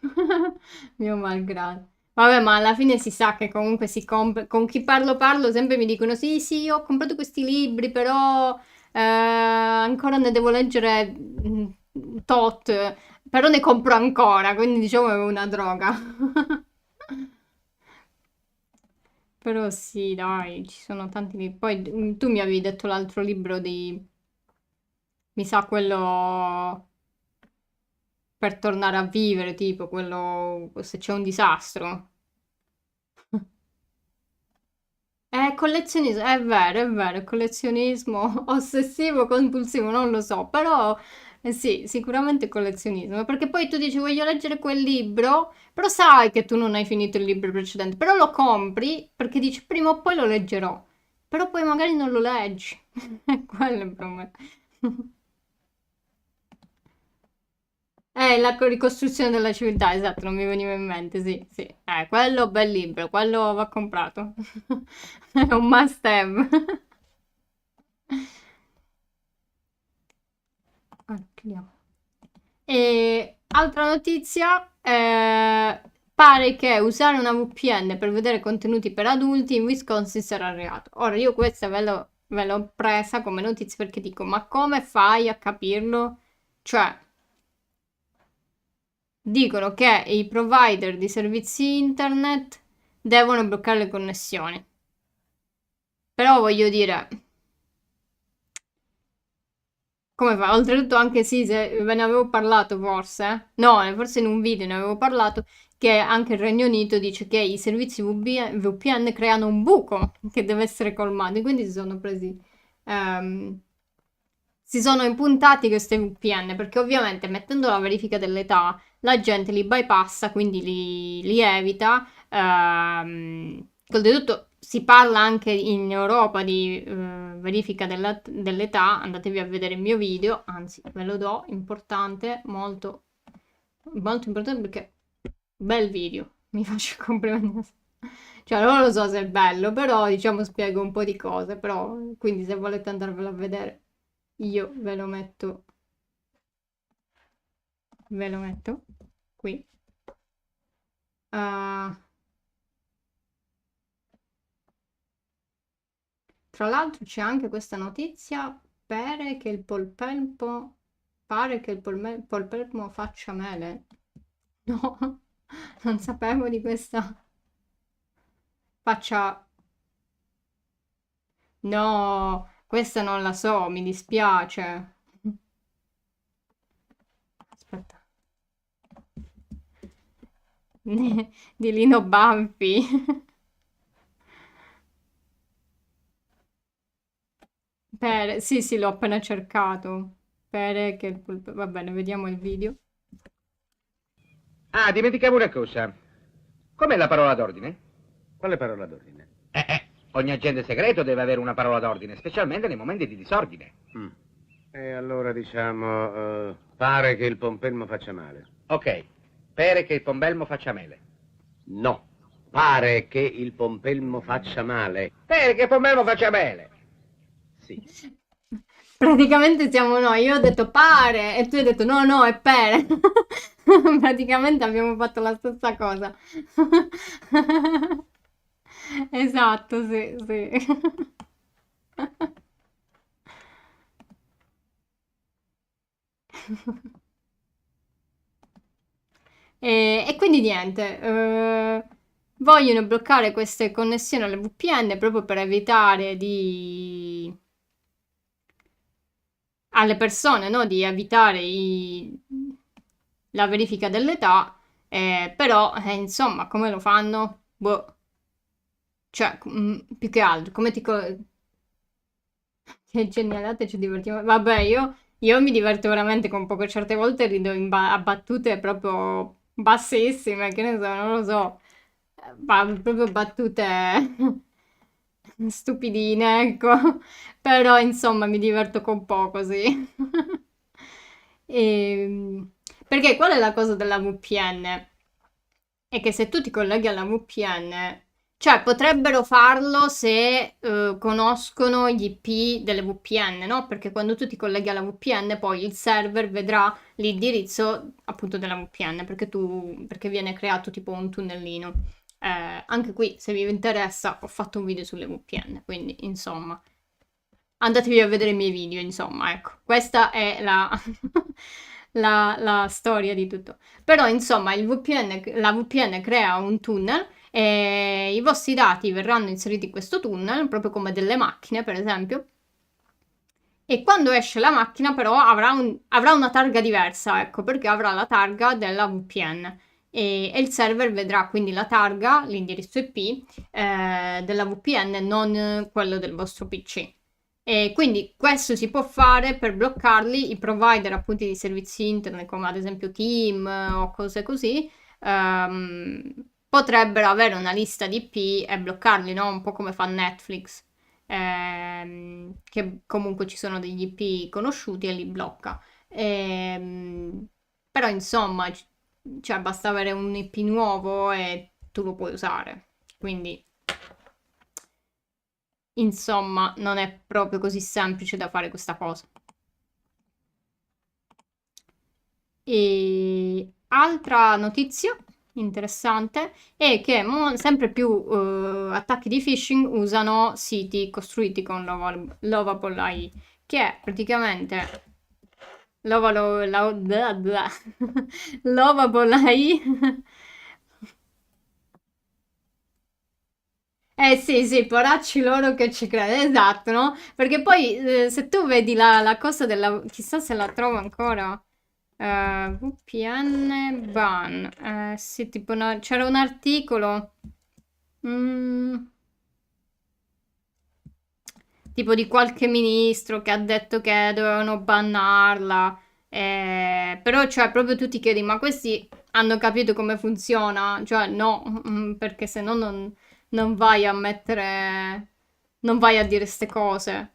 mio malgrado. Vabbè, ma alla fine si sa che comunque si compra. Con chi parlo sempre mi dicono: Sì, sì, ho comprato questi libri, però ancora ne devo leggere tot. Però ne compro ancora, quindi diciamo è una droga. Però sì, dai, ci sono tanti libri. Poi tu mi avevi detto l'altro libro di. Mi sa quello per tornare a vivere, tipo quello se c'è un disastro. Collezionismo, è vero, collezionismo ossessivo, compulsivo, non lo so, però sì, sicuramente collezionismo, perché poi tu dici voglio leggere quel libro, però sai che tu non hai finito il libro precedente, però lo compri perché dici prima o poi lo leggerò, però poi magari non lo leggi, quello è il problema. La ricostruzione della civiltà, esatto, non mi veniva in mente, sì, sì. Quello bel libro, quello va comprato. È un must have. Chiudiamo. E altra notizia, pare che usare una VPN per vedere contenuti per adulti in Wisconsin sarà reato. Ora, io questa ve l'ho presa come notizia perché dico, ma come fai a capirlo? Cioè, dicono che i provider di servizi internet devono bloccare le connessioni. Però voglio dire, come fa? Oltretutto anche sì, se ve ne avevo parlato forse, no, forse in un video ne avevo parlato, che anche il Regno Unito dice che i servizi VPN creano un buco che deve essere colmato, quindi ehm, si sono impuntati queste VPN, perché ovviamente mettendo la verifica dell'età la gente li bypassa, quindi li evita. Oltretutto si parla anche in Europa di verifica dell'età, andatevi a vedere il mio video, anzi ve lo do, importante, molto, molto importante perché bel video, mi faccio i complimenti. Cioè, non lo so se è bello, però diciamo spiego un po' di cose, però quindi se volete andarvelo a vedere, io ve lo metto qui. Ah, tra l'altro c'è anche questa notizia, pare che il polpelmo faccia mele. No, non sapevo di questa. Faccia. No, questa non la so, mi dispiace. Aspetta. Di Lino Banfi. Sì, sì, l'ho appena cercato. Va bene, vediamo il video. Ah, dimenticavo una cosa. Com'è la parola d'ordine? Quale parola d'ordine? Ogni agente segreto deve avere una parola d'ordine, specialmente nei momenti di disordine. Mm. E allora diciamo, pare che il pompelmo faccia male. Ok, pere che il pombelmo faccia mele. No, pare che il pompelmo faccia male. Pere che il pombelmo faccia mele. Sì. Praticamente siamo noi. Io ho detto pare e tu hai detto no, no, è pere. Praticamente abbiamo fatto la stessa cosa. Esatto, sì, sì. E quindi niente, vogliono bloccare queste connessioni alle VPN proprio per evitare alle persone, no, di evitare la verifica dell'età, però, insomma, come lo fanno? Boh, cioè, più che altro, che genialate, ci divertiamo. Vabbè, io mi diverto veramente con poco, certe volte rido a battute proprio bassissime, che ne so, non lo so. Proprio battute stupidine, ecco. Però insomma mi diverto con poco, sì. Perché qual è la cosa della VPN? È che se tu ti colleghi alla VPN, cioè potrebbero farlo se conoscono gli IP delle VPN, no? Perché quando tu ti colleghi alla VPN, poi il server vedrà l'indirizzo appunto della VPN, perché viene creato tipo un tunnellino. Anche qui, se vi interessa, ho fatto un video sulle VPN, quindi insomma, andatevi a vedere i miei video, insomma, ecco, questa è la storia di tutto. Però, insomma, la VPN crea un tunnel e i vostri dati verranno inseriti in questo tunnel, proprio come delle macchine, per esempio. E quando esce la macchina, però, avrà una targa diversa, ecco, perché avrà la targa della VPN. E il server vedrà quindi la targa, l'indirizzo IP della VPN, non quello del vostro PC. E quindi questo si può fare per bloccarli i provider appunto di servizi internet come ad esempio Team o cose così. Potrebbero avere una lista di IP e bloccarli, no? Un po' come fa Netflix, che comunque ci sono degli IP conosciuti e li blocca. Però insomma, cioè basta avere un IP nuovo e tu lo puoi usare. Quindi insomma, non è proprio così semplice da fare questa cosa. E altra notizia interessante è che sempre più attacchi di phishing usano siti costruiti con Lovable AI, che è praticamente Lovable AI. Eh sì, sì, poracci loro che ci crede, esatto, no? Perché poi se tu vedi la cosa della. Chissà se la trovo ancora. VPN ban. Sì, tipo c'era un articolo. mm, tipo di qualche ministro che ha detto che dovevano bannarla. Però, cioè, proprio tu ti chiedi, ma questi hanno capito come funziona? Cioè, no, perché se no non vai a mettere, non vai a dire queste cose.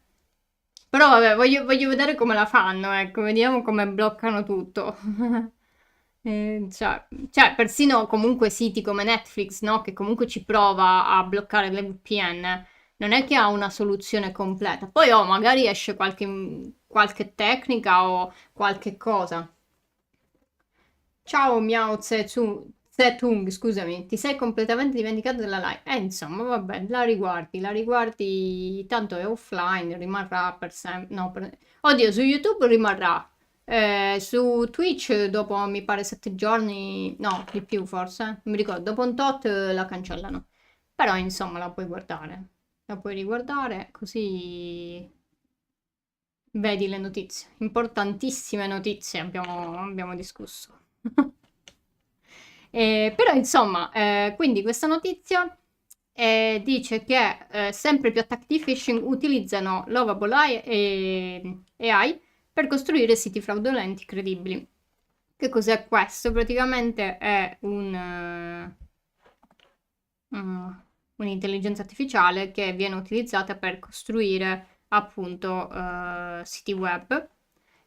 Però vabbè, voglio vedere come la fanno, ecco, vediamo come bloccano tutto. Cioè, persino comunque siti come Netflix, no? Che comunque ci prova a bloccare le VPN, non è che ha una soluzione completa. Poi, magari esce qualche tecnica o qualche cosa. Ciao Miao Tse-tung, scusami, ti sei completamente dimenticato della live. Insomma, vabbè, la riguardi, tanto è offline, rimarrà per sempre. No, oddio, su YouTube rimarrà. Su Twitch dopo mi pare 7 giorni, no, di più forse, non mi ricordo, dopo un tot la cancellano. Però insomma la puoi guardare, la puoi riguardare così vedi le notizie. Importantissime notizie abbiamo discusso. Però insomma, quindi questa notizia dice che sempre più attacchi di phishing utilizzano Lovable AI per costruire siti fraudolenti credibili. Che cos'è questo? Praticamente è un'intelligenza artificiale che viene utilizzata per costruire appunto siti web,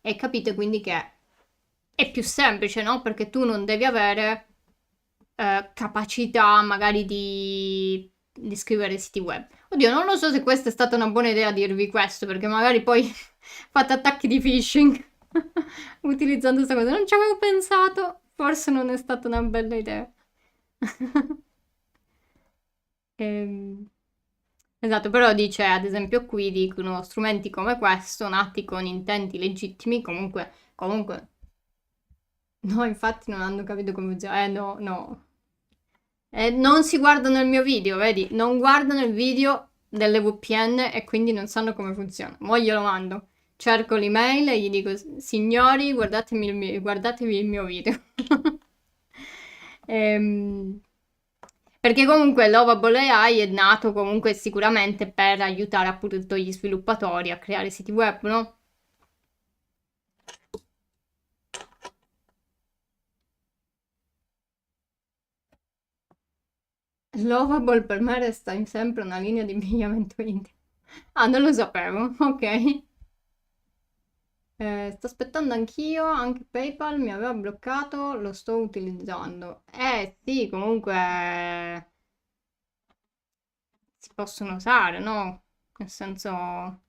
e capite quindi che è più semplice, no? Perché tu non devi avere capacità magari di scrivere siti web. Oddio, non lo so se questa è stata una buona idea dirvi questo, perché magari poi fate attacchi di phishing utilizzando questa cosa. Non ci avevo pensato, forse non è stata una bella idea. Esatto, però dice, ad esempio qui dicono strumenti come questo, nati con intenti legittimi, comunque, no, infatti non hanno capito come funziona. No, no. Non si guardano il mio video, vedi? Non guardano il video delle VPN e quindi non sanno come funziona. Mo glielo mando. Cerco l'email e gli dico, signori, guardatevi il mio video. Perché comunque Lovable AI è nato comunque sicuramente per aiutare appunto gli sviluppatori a creare siti web, no? Lovable per me resta sempre una linea di abbigliamento intimo. Ah, non lo sapevo, ok. Sto aspettando anch'io, anche PayPal mi aveva bloccato, lo sto utilizzando. Sì, comunque si possono usare, no? Nel senso...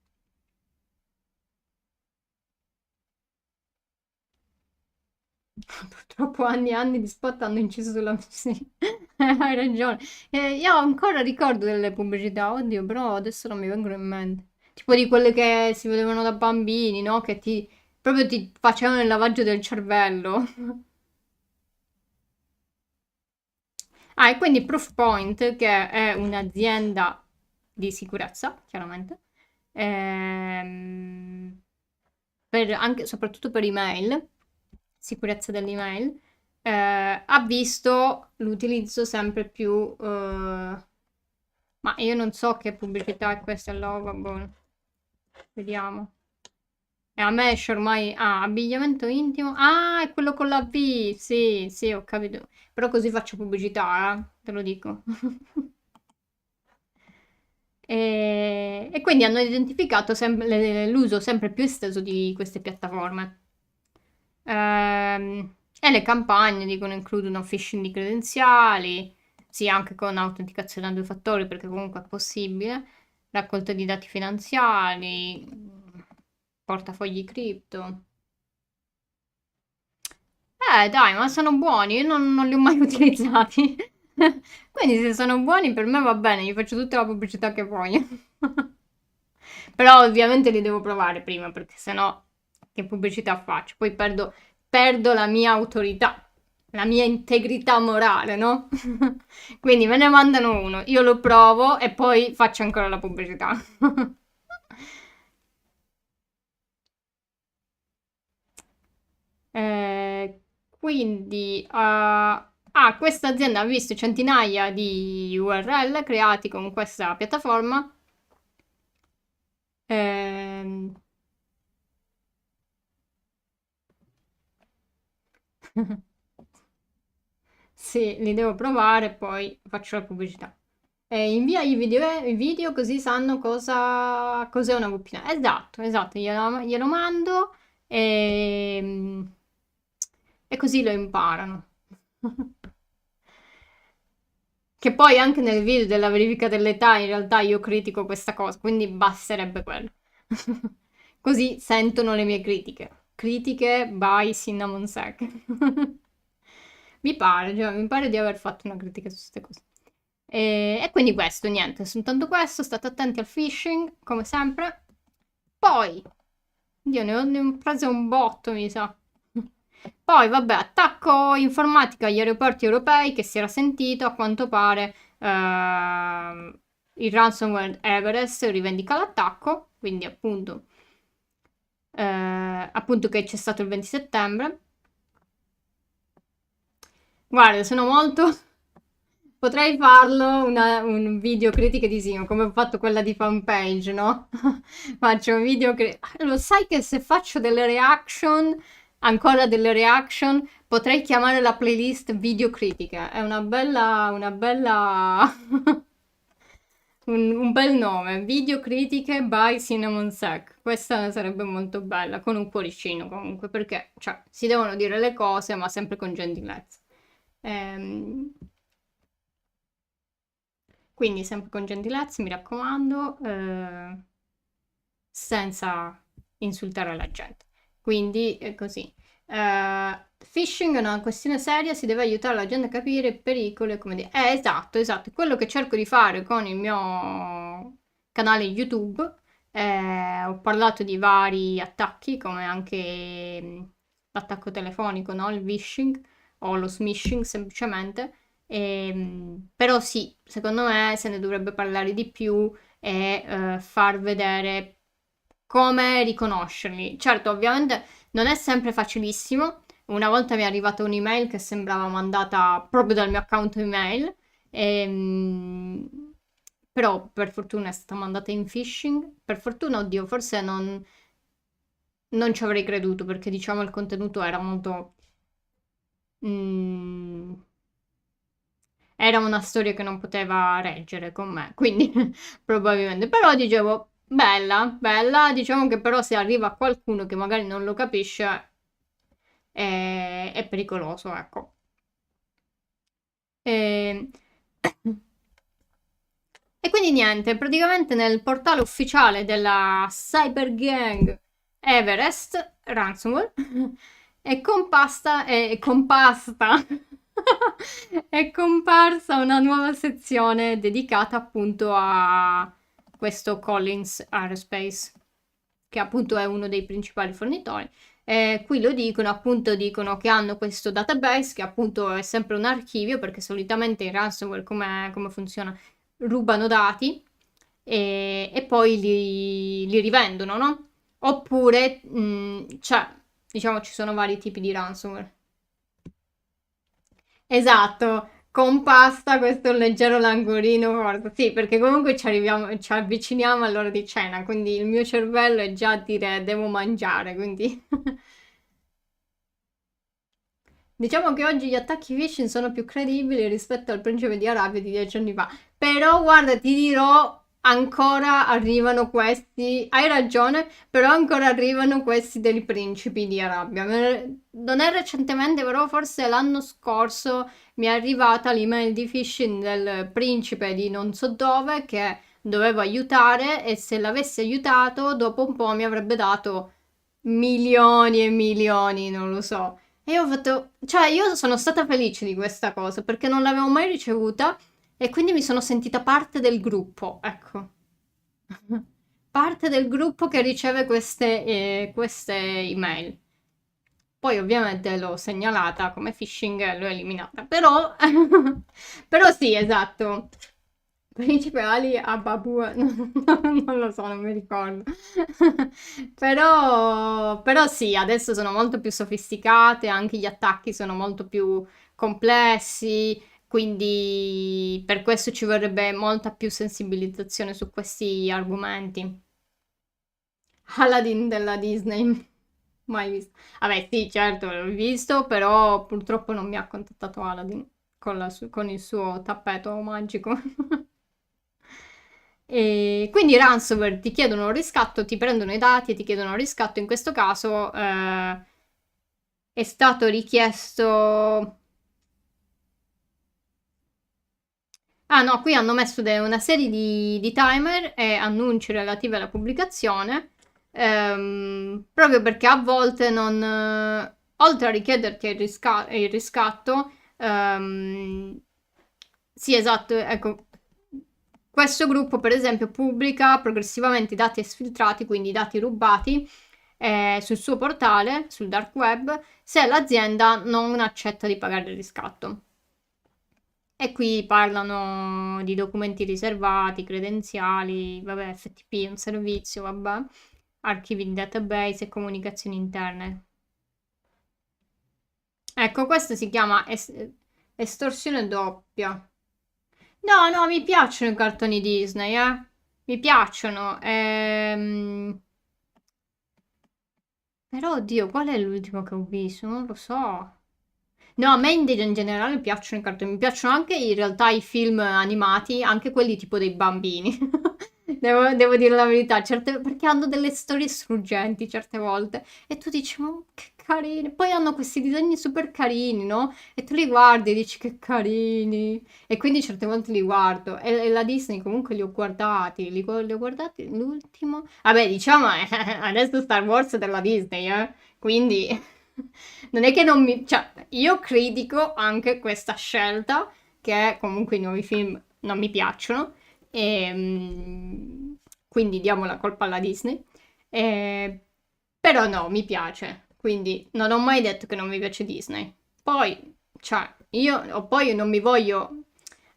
Purtroppo anni e anni di spot hanno inciso sulla... Sì, hai ragione. Io ancora ricordo delle pubblicità, oddio, però adesso non mi vengono in mente. Tipo di quelle che si vedevano da bambini, no? Che proprio ti facevano il lavaggio del cervello. Ah, e quindi Proofpoint, che è un'azienda di sicurezza, chiaramente, soprattutto per email, sicurezza dell'email, ha visto l'utilizzo sempre più... ma io non so che pubblicità è questa, è Lovable. Vediamo. E a me esce ormai... Ah, abbigliamento intimo. Ah, è quello con la V. Sì, sì, ho capito. Però così faccio pubblicità, te lo dico. E quindi hanno identificato l'uso sempre più esteso di queste piattaforme. E le campagne dicono includono phishing di credenziali, sì, anche con autenticazione a due fattori, perché comunque è possibile, raccolta di dati finanziari, portafogli cripto. Dai, ma sono buoni, io non li ho mai utilizzati. Quindi se sono buoni per me va bene, gli faccio tutta la pubblicità che voglio. Però ovviamente li devo provare prima, perché sennò che pubblicità faccio? Poi perdo la mia autorità, la mia integrità morale, no? Quindi me ne mandano uno, io lo provo e poi faccio ancora la pubblicità. Quindi, questa azienda ha visto centinaia di URL creati con questa piattaforma. Ehm... Sì, li devo provare, poi faccio la pubblicità. Invia i video così sanno cos'è una VPN. Esatto, glielo mando e e così lo imparano. Che poi anche nel video della verifica dell'età in realtà io critico questa cosa, quindi basterebbe quello. Così sentono le mie critiche. Critiche by Cinnamon Sack. Mi pare di aver fatto una critica su queste cose. E quindi questo, niente, soltanto questo, state attenti al phishing, come sempre. Poi, io ne ho preso un botto, mi sa. Poi, vabbè, attacco informatica agli aeroporti europei che si era sentito, a quanto pare il ransomware Everest rivendica l'attacco, quindi appunto che c'è stato il 20 settembre. Guarda, sono molto... Potrei farlo un video critiche di Simo, come ho fatto quella di fanpage, no? Faccio un video lo sai che se faccio delle reaction, ancora delle reaction, potrei chiamare la playlist video critiche. È una bella... un bel nome, video critiche by Cinnamon Sack. Questa sarebbe molto bella, con un cuoricino comunque, perché, cioè, si devono dire le cose, ma sempre con gentilezza. Quindi sempre con gentilezza, mi raccomando, senza insultare la gente. Quindi è così. Phishing è una questione seria, si deve aiutare la gente a capire il pericolo e come dire. Esatto, esatto. È quello che cerco di fare con il mio canale YouTube. Ho parlato di vari attacchi, come anche l'attacco telefonico, no? Il phishing o lo smishing semplicemente. Però sì, secondo me se ne dovrebbe parlare di più e far vedere come riconoscerli. Certo, ovviamente non è sempre facilissimo. Una volta mi è arrivata un'email che sembrava mandata proprio dal mio account email, però per fortuna è stata mandata in phishing. Per fortuna, oddio, forse non ci avrei creduto perché diciamo il contenuto era molto... era una storia che non poteva reggere con me, quindi probabilmente. Però dicevo, bella, bella, diciamo che però se arriva qualcuno che magari non lo capisce è pericoloso, ecco. E... e quindi niente, praticamente nel portale ufficiale della Cyber Gang Everest Ransomware è comparsa una nuova sezione dedicata appunto a questo Collins Aerospace, che appunto è uno dei principali fornitori. Qui lo dicono, appunto dicono che hanno questo database che appunto è sempre un archivio, perché solitamente in ransomware come funziona? Rubano dati e poi li rivendono, no? Oppure, cioè, diciamo ci sono vari tipi di ransomware. Esatto, con pasta questo è un leggero languorino forte. Sì, perché comunque ci avviciniamo all'ora di cena, quindi il mio cervello è già a dire devo mangiare, quindi... Diciamo che oggi gli attacchi phishing sono più credibili rispetto al principe di Arabia di 10 anni fa. Però guarda, ti dirò, ancora arrivano questi. Hai ragione, però ancora arrivano questi dei principi di Arabia. Non è recentemente, però forse l'anno scorso mi è arrivata l'email di phishing del principe di non so dove che dovevo aiutare e se l'avessi aiutato dopo un po' mi avrebbe dato milioni e milioni, non lo so. E io ho fatto, cioè io sono stata felice di questa cosa perché non l'avevo mai ricevuta e quindi mi sono sentita parte del gruppo, ecco. Parte del gruppo che riceve queste email. Poi ovviamente l'ho segnalata come phishing e l'ho eliminata. Però, però sì, esatto. Principe Ali a Babu, non lo so, non mi ricordo. Però sì, adesso sono molto più sofisticate, anche gli attacchi sono molto più complessi, quindi per questo ci vorrebbe molta più sensibilizzazione su questi argomenti. Aladdin della Disney, mai visto. Vabbè, sì, certo, l'ho visto, però purtroppo non mi ha contattato Aladdin con il suo tappeto magico. E quindi ransomware ti chiedono un riscatto, ti prendono i dati e ti chiedono un riscatto. In questo caso è stato richiesto... Ah no, qui hanno messo una serie di timer e annunci relativi alla pubblicazione, proprio perché a volte non... oltre a richiederti il riscatto, sì, esatto, ecco, questo gruppo per esempio pubblica progressivamente i dati esfiltrati, quindi i dati rubati, sul suo portale, sul dark web, se l'azienda non accetta di pagare il riscatto. E qui parlano di documenti riservati, credenziali, vabbè, FTP, un servizio, vabbè, archivi di database e comunicazioni interne. Ecco, questo si chiama estorsione doppia. No, no, mi piacciono i cartoni Disney, Mi piacciono. Però, oddio, qual è l'ultimo che ho visto? Non lo so. No, a me in generale piacciono i cartoni, mi piacciono anche in realtà i film animati, anche quelli tipo dei bambini. Devo dire la verità, perché hanno delle storie struggenti certe volte. E tu dici, ma che carini. Poi hanno questi disegni super carini, no? E tu li guardi e dici che carini. E quindi certe volte li guardo. E la Disney comunque li ho guardati. Li ho guardati l'ultimo. Vabbè, diciamo, adesso Star Wars è della Disney, eh. Quindi non è che non mi... Cioè, io critico anche questa scelta, che comunque i nuovi film non mi piacciono, e, quindi diamo la colpa alla Disney. E, però no, mi piace, quindi non ho mai detto che non mi piace Disney. Poi, cioè, poi non mi voglio...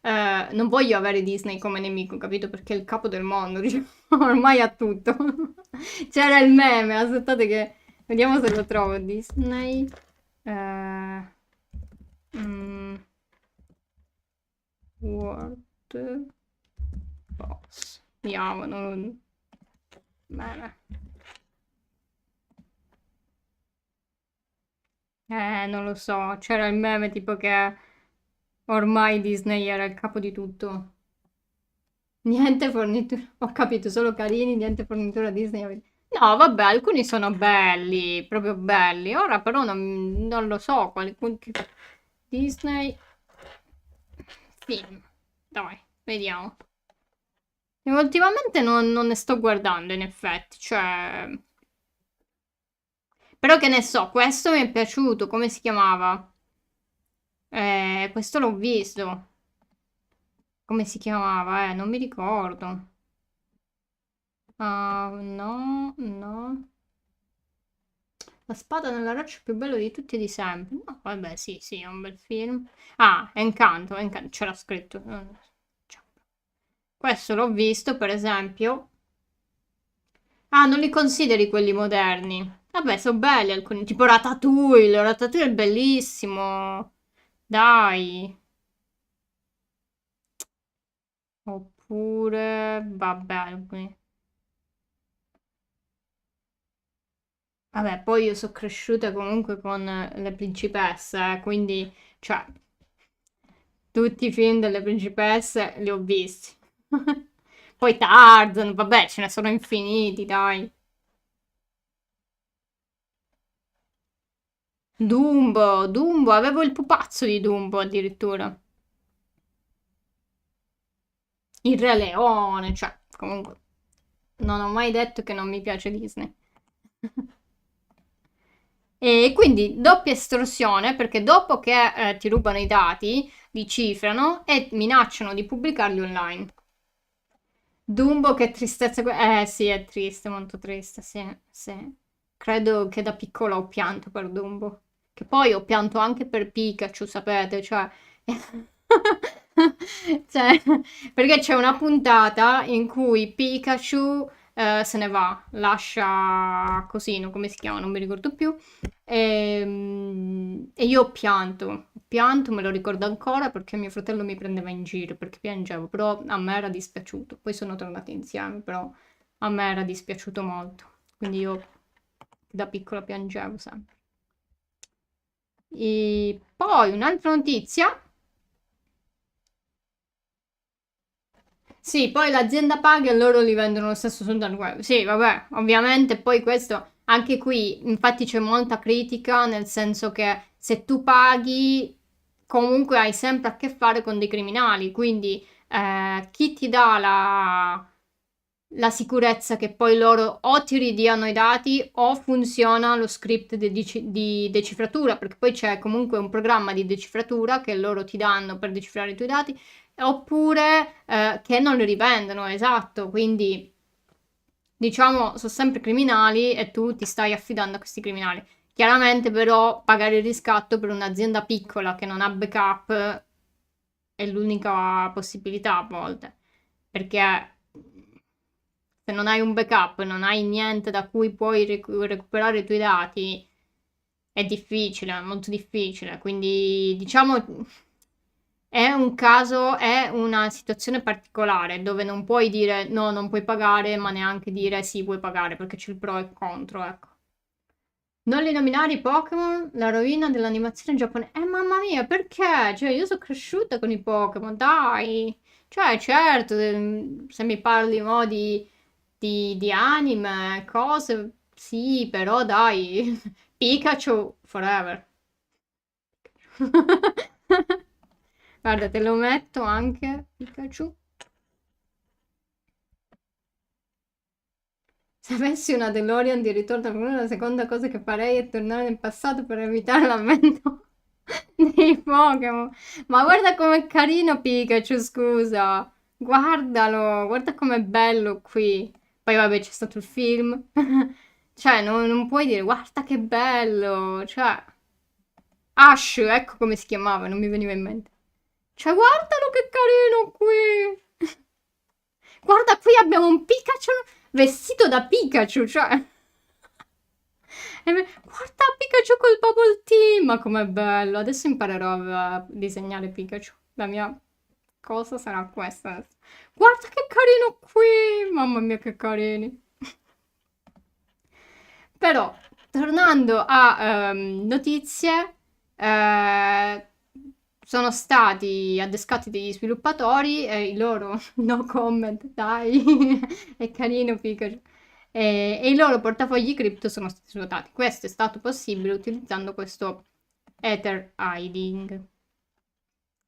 non voglio avere Disney come nemico, capito? Perché è il capo del mondo, diciamo, ormai ha tutto. C'era il meme, aspettate che... Vediamo se lo trovo. Disney. Mm, World Boss. Vediamo. Bene. Non lo so. C'era il meme tipo che ormai Disney era il capo di tutto. Niente fornitura. Ho capito, solo carini, niente fornitura Disney. No, vabbè, alcuni sono belli, proprio belli. Ora però non lo so quali... Disney film. Dai, vediamo. E ultimamente non ne sto guardando, in effetti, cioè... Però che ne so, questo mi è piaciuto, come si chiamava? Questo l'ho visto. Come si chiamava? Non mi ricordo. Ah, no, no. La spada nella roccia più bello di tutti e di sempre. No, vabbè, sì, sì, è un bel film. Ah, Encanto, c'era scritto. Cioè, questo l'ho visto, per esempio. Ah, non li consideri quelli moderni. Vabbè, sono belli alcuni, tipo Ratatouille. Ratatouille è bellissimo. Dai. Oppure, vabbè, alcuni. Vabbè, poi io sono cresciuta comunque con le principesse, quindi, cioè, tutti i film delle principesse li ho visti. Poi Tarzan, vabbè, ce ne sono infiniti, dai. Dumbo, avevo il pupazzo di Dumbo addirittura. Il Re Leone, cioè, comunque, non ho mai detto che non mi piace Disney. E quindi doppia estorsione perché dopo che ti rubano i dati, li cifrano e minacciano di pubblicarli online. Dumbo, che tristezza. Sì, è triste, molto triste, sì, sì. Credo che da piccola ho pianto per Dumbo. Che poi ho pianto anche per Pikachu, sapete, cioè... cioè, perché c'è una puntata in cui Pikachu se ne va, lascia Cosino, come si chiama, non mi ricordo più, e io ho pianto, me lo ricordo ancora perché mio fratello mi prendeva in giro perché piangevo, però a me era dispiaciuto. Poi sono tornati insieme, però a me era dispiaciuto molto. Quindi io da piccola piangevo sempre. E poi un'altra notizia. Sì, poi l'azienda paga e loro li vendono lo stesso sul dark web. Sì, vabbè, ovviamente poi questo Anche qui, infatti, c'è molta critica, nel senso che se tu paghi, comunque hai sempre a che fare con dei criminali, quindi chi ti dà la sicurezza che poi loro o ti ridiano i dati o funziona lo script di decifratura, perché poi c'è comunque un programma di decifratura che loro ti danno per decifrare i tuoi dati, oppure che non li rivendono, esatto, quindi diciamo sono sempre criminali e tu ti stai affidando a questi criminali. Chiaramente però pagare il riscatto per un'azienda piccola che non ha backup è l'unica possibilità a volte, perché se non hai un backup, non hai niente da cui puoi recuperare i tuoi dati, è difficile, è molto difficile. Quindi diciamo è un caso, è una situazione particolare dove non puoi dire no, non puoi pagare, ma neanche dire sì, puoi pagare, perché c'è il pro e il contro, ecco. Non li nominare i Pokémon, la rovina dell'animazione giapponese. Mamma mia, perché? Cioè, io sono cresciuta con i Pokémon, dai. Cioè, certo, se mi parli mo di anime, cose, sì, però dai. Pikachu, forever. Guarda, te lo metto anche, Pikachu. Se avessi una DeLorean di ritorno al futuro, la seconda cosa che farei è tornare nel passato per evitare l'avvento dei Pokémon. Ma guarda com'è carino Pikachu, scusa. Guardalo, guarda com'è bello qui. Poi vabbè c'è stato il film. Cioè, non puoi dire, guarda che bello. Cioè, Ash, ecco come si chiamava, non mi veniva in mente. Cioè, guardalo che carino qui. Guarda, qui abbiamo un Pikachu vestito da Pikachu, cioè. Guarda Pikachu col bubble tea, ma com'è bello. Adesso imparerò a disegnare Pikachu. La mia cosa sarà questa adesso. Guarda che carino qui, mamma mia che carini. Però, tornando a notizie, sono stati adescati degli sviluppatori e i loro no comment, dai, è carino Pikachu. E i loro portafogli cripto sono stati svuotati. Questo è stato possibile utilizzando questo Ether Hiding,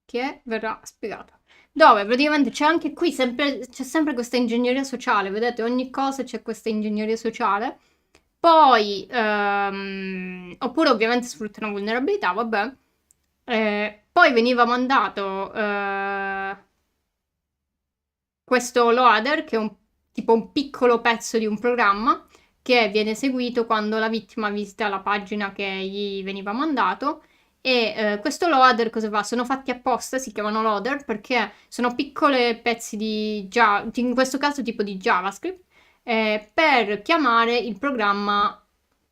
che verrà spiegato. Dove praticamente c'è anche qui c'è sempre questa ingegneria sociale, vedete, ogni cosa c'è questa ingegneria sociale. Poi, oppure ovviamente sfruttano vulnerabilità, vabbè. Poi veniva mandato questo loader, che è tipo un piccolo pezzo di un programma, che viene eseguito quando la vittima visita la pagina che gli veniva mandato. E questo loader cosa fa? Sono fatti apposta, si chiamano loader, perché sono piccoli pezzi in questo caso tipo di JavaScript, per chiamare il programma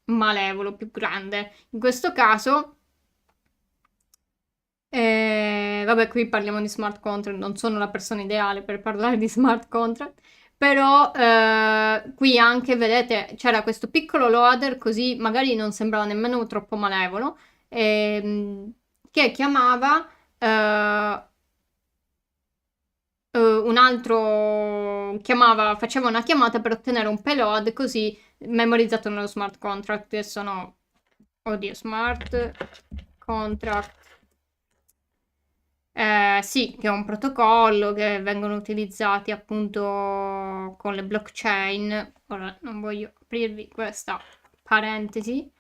malevolo più grande. In questo caso, vabbè, qui parliamo di smart contract, non sono la persona ideale per parlare di smart contract, però qui anche, vedete, c'era questo piccolo loader, così magari non sembrava nemmeno troppo malevolo, che chiamava un altro faceva una chiamata per ottenere un payload così memorizzato nello smart contract. Adesso no, oddio, smart contract. Sì, che è un protocollo che vengono utilizzati appunto con le blockchain. Ora non voglio aprirvi questa parentesi.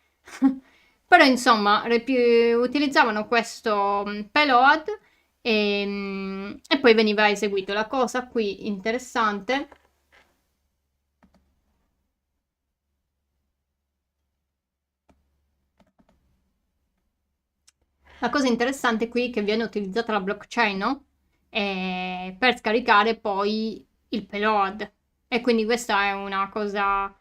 Però insomma utilizzavano questo payload e poi veniva eseguito. La cosa qui interessante qui è che viene utilizzata la blockchain, no? Per scaricare poi il payload. E quindi questa è una cosa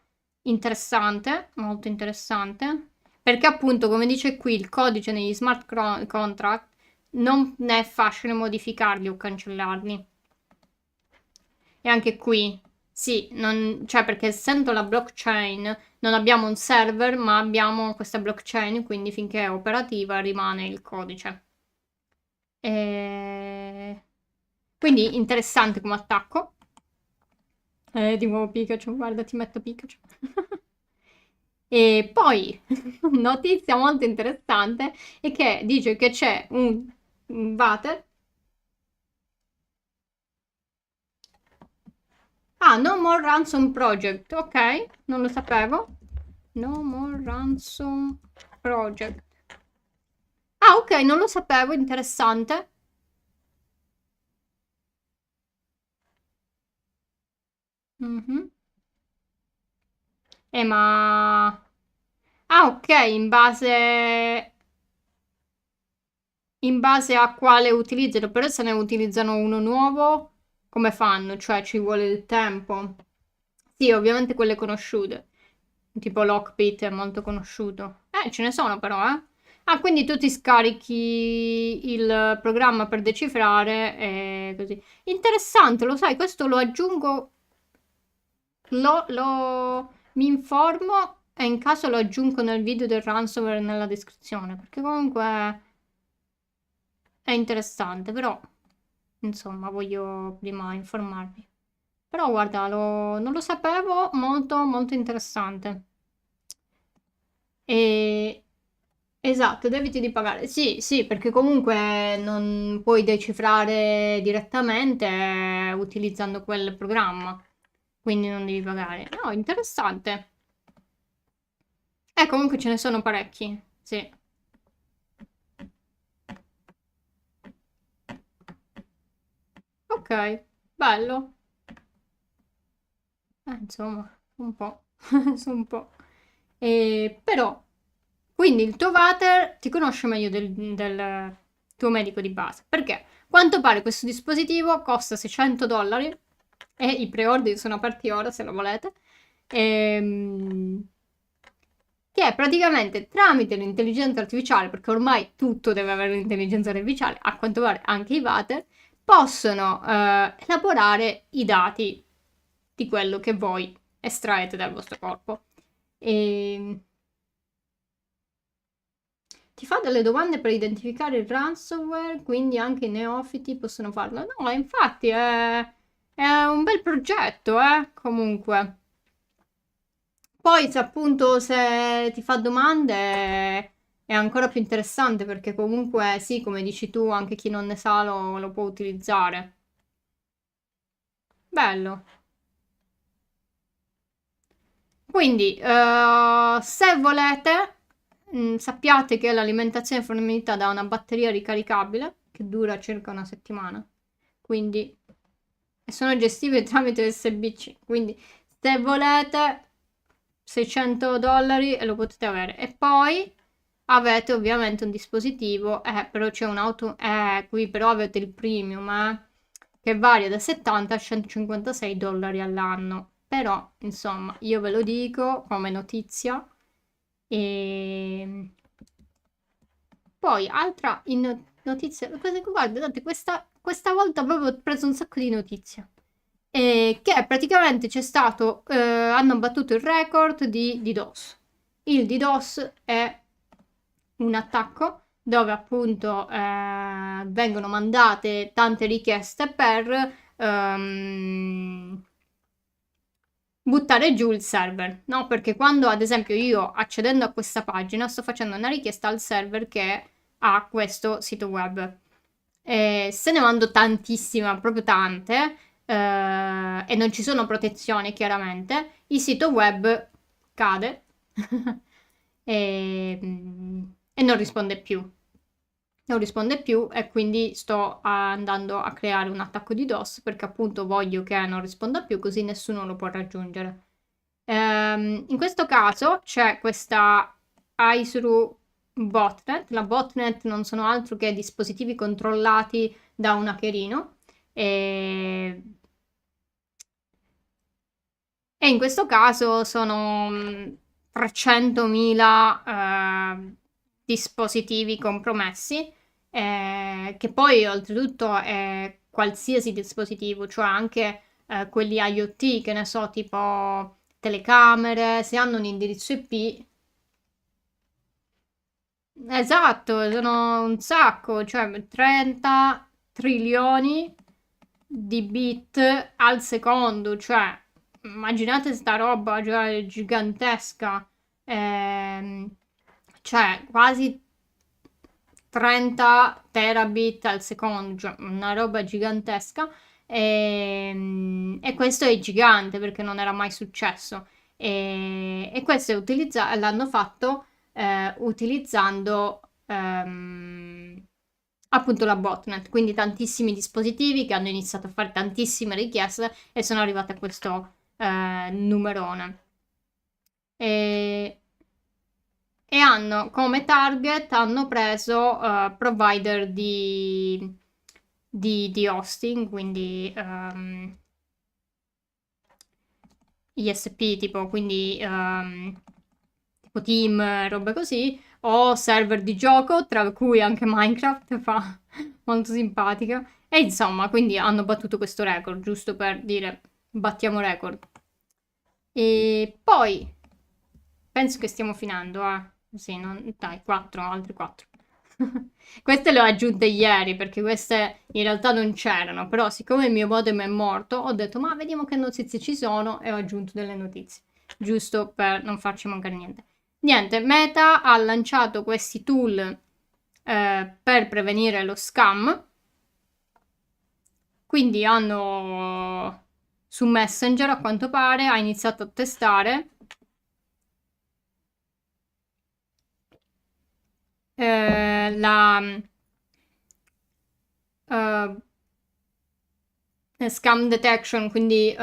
interessante, molto interessante, perché appunto, come dice qui, il codice negli smart contract non è facile modificarli o cancellarli. E anche qui, sì, cioè perché essendo la blockchain non abbiamo un server, ma abbiamo questa blockchain, quindi finché è operativa rimane il codice. Quindi interessante come attacco. Di nuovo Pikachu, guarda, ti metto Pikachu. E poi, notizia molto interessante, è che dice che c'è un water. Ah, No More Ransom Project, ok, non lo sapevo. No More Ransom Project. Ah, ok, non lo sapevo, interessante. Mhm. Ma... Ah, ok, in base a quale utilizzano, però se ne utilizzano uno nuovo, come fanno? Cioè, ci vuole il tempo. Sì, ovviamente quelle conosciute. Tipo Lockbit è molto conosciuto. Ce ne sono però, eh. Ah, quindi tu ti scarichi il programma per decifrare e così. Interessante, lo sai, questo lo aggiungo, mi informo e in caso lo aggiungo nel video del ransomware nella descrizione, perché comunque è interessante, però insomma voglio prima informarmi. Però guarda, non lo sapevo, molto molto interessante. E esatto, debiti di pagare. Sì, sì, perché comunque non puoi decifrare direttamente utilizzando quel programma, quindi non devi pagare. No, interessante. Comunque ce ne sono parecchi. Sì. Ok, bello. Insomma, un po'. Su un po'. Però, quindi il tuo vater ti conosce meglio del tuo medico di base. Perché? A quanto pare questo dispositivo costa $600 e i preordini sono aperti ora se lo volete. Ehm, che è praticamente tramite l'intelligenza artificiale, perché ormai tutto deve avere l'intelligenza artificiale, a quanto pare anche i vater, possono elaborare i dati di quello che voi estraete dal vostro corpo. E ti fa delle domande per identificare il ransomware, quindi anche i neofiti possono farlo. No, infatti è un bel progetto, comunque. Poi se appunto se ti fa domande è ancora più interessante perché comunque sì, come dici tu, anche chi non ne sa lo può utilizzare. Bello. Quindi, se volete, sappiate che l'alimentazione è fornita da una batteria ricaricabile che dura circa una settimana. Quindi, e sono gestibili tramite USB-C. Quindi, se volete, $600 e lo potete avere. E poi avete ovviamente un dispositivo, però c'è un'auto, qui però avete il premium, che varia da 70 a $156 all'anno. Però, insomma, io ve lo dico come notizia. E poi, altra notizia. Guardate, questa volta proprio ho preso un sacco di notizie. Che praticamente c'è stato, hanno battuto il record di DDoS. Il DDoS è un attacco dove appunto vengono mandate tante richieste per buttare giù il server, no? Perché quando ad esempio io accedendo a questa pagina sto facendo una richiesta al server che ha questo sito web. Se ne mando tantissime, proprio tante, e non ci sono protezioni chiaramente, il sito web cade e, e non risponde più. Non risponde più e quindi sto andando a creare un attacco di DOS perché appunto voglio che non risponda più così nessuno lo può raggiungere. In questo caso c'è questa ISRU botnet. La botnet non sono altro che dispositivi controllati da un hackerino e in questo caso sono 300.000 dispositivi compromessi, che poi oltretutto è qualsiasi dispositivo, cioè anche quelli IoT, che ne so, tipo telecamere, se hanno un indirizzo IP. Esatto, sono un sacco, cioè 30 trilioni di bit al secondo, cioè immaginate sta roba, cioè gigantesca. cioè quasi 30 terabit al secondo, cioè una roba gigantesca. E questo è gigante perché non era mai successo. E questo l'hanno fatto utilizzando appunto la botnet, quindi tantissimi dispositivi che hanno iniziato a fare tantissime richieste e sono arrivate a questo numerone. E hanno come target hanno preso provider di hosting, quindi ISP tipo, quindi tipo Team, robe così, o server di gioco, tra cui anche Minecraft fa molto simpatica. E insomma, quindi hanno battuto questo record, giusto per dire battiamo record. E poi penso che stiamo finendo, sì, dai, 4, altri 4. Queste le ho aggiunte ieri perché queste in realtà non c'erano, però siccome il mio modem è morto ho detto ma vediamo che notizie ci sono e ho aggiunto delle notizie, giusto per non farci mancare niente. Niente, Meta ha lanciato questi tool per prevenire lo scam, quindi hanno su Messenger a quanto pare ha iniziato a testare la scam detection, quindi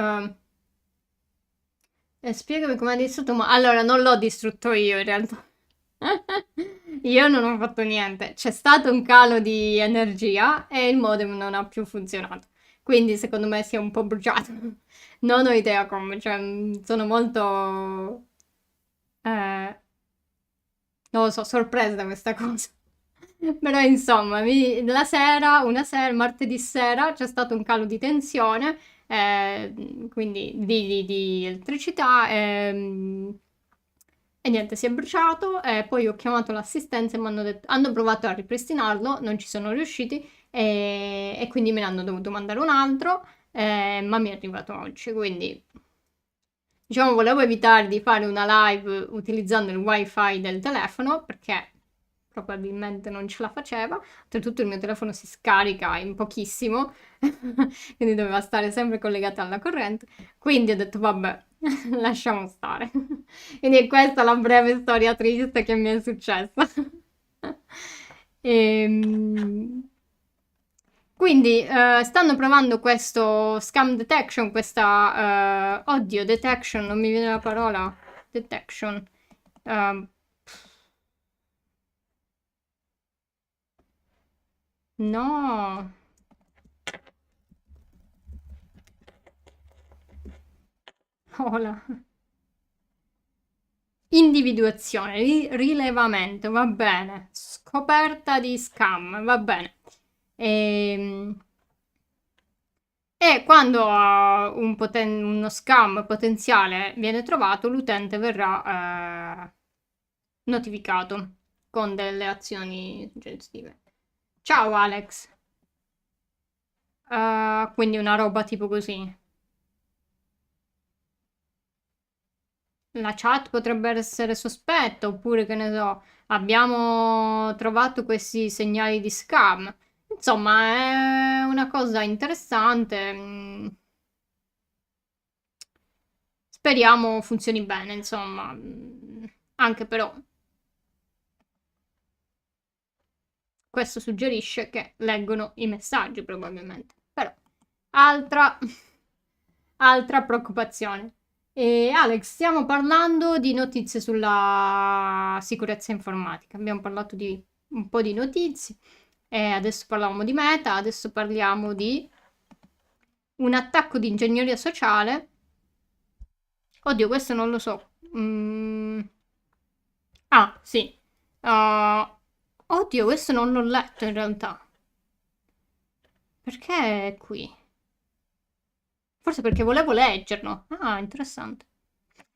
spiegami come hai distrutto, ma allora non l'ho distrutto io in realtà. Io non ho fatto niente. C'è stato un calo di energia e il modem non ha più funzionato. Quindi secondo me si è un po' bruciato. Non ho idea come, cioè sono molto non lo so, sorpresa da questa cosa. Però insomma, una sera, martedì sera, c'è stato un calo di tensione, quindi di elettricità, e niente, si è bruciato, e poi ho chiamato l'assistenza e mi hanno detto, hanno provato a ripristinarlo, non ci sono riusciti, e quindi me ne hanno dovuto mandare un altro, ma mi è arrivato oggi, quindi diciamo, volevo evitare di fare una live utilizzando il wifi del telefono perché probabilmente non ce la faceva. Oltretutto il mio telefono si scarica in pochissimo, quindi doveva stare sempre collegata alla corrente. Quindi ho detto, vabbè, lasciamo stare. Quindi è questa la breve storia triste che mi è successa. Quindi stanno provando questo scam detection, questa oddio, detection, non mi viene la parola. Detection. Ehm, no. Hola. Individuazione, rilevamento, va bene. Scoperta di scam, va bene. E quando uno scam potenziale viene trovato, l'utente verrà notificato con delle azioni suggestive. Ciao Alex. Quindi una roba tipo così. La chat potrebbe essere sospetta, oppure che ne so, abbiamo trovato questi segnali di scam. Insomma, è una cosa interessante. Speriamo funzioni bene, insomma. Anche però questo suggerisce che leggono i messaggi probabilmente. Però altra altra preoccupazione. E Alex, stiamo parlando di notizie sulla sicurezza informatica. Abbiamo parlato di un po' di notizie. E adesso parlavamo di Meta, adesso parliamo di un attacco di ingegneria sociale. Oddio, questo non lo so. Ah, sì. Oddio, questo non l'ho letto in realtà. Perché è qui? Forse perché volevo leggerlo. Ah, interessante.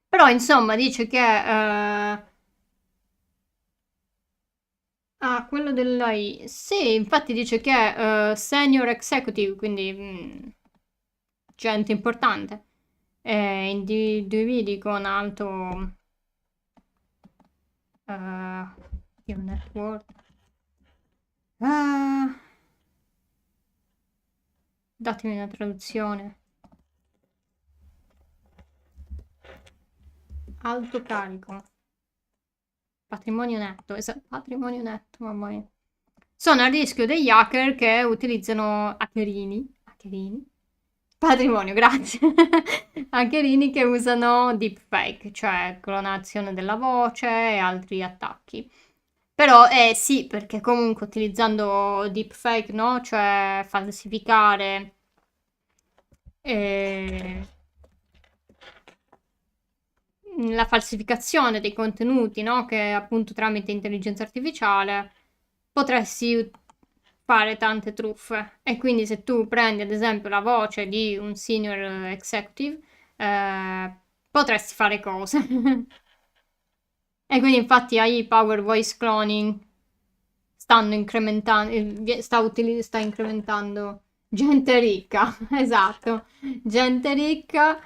Però, insomma, dice che... quello dell'AI. Sì, infatti dice che è senior executive, quindi gente importante. Individui con alto network. Datemi una traduzione. Alto carico. Patrimonio netto, esatto, patrimonio netto, mamma mia. Sono a rischio degli hacker che utilizzano hackerini. Patrimonio, grazie. Hackerini che usano deepfake, cioè clonazione della voce e altri attacchi. Però sì, perché comunque utilizzando deepfake, no? Cioè falsificare eh, la falsificazione dei contenuti, no? Che appunto tramite intelligenza artificiale potresti fare tante truffe. E quindi se tu prendi ad esempio la voce di un senior executive, potresti fare cose. E quindi infatti AI Power Voice Cloning stanno incrementando, sta incrementando gente ricca, esatto, gente ricca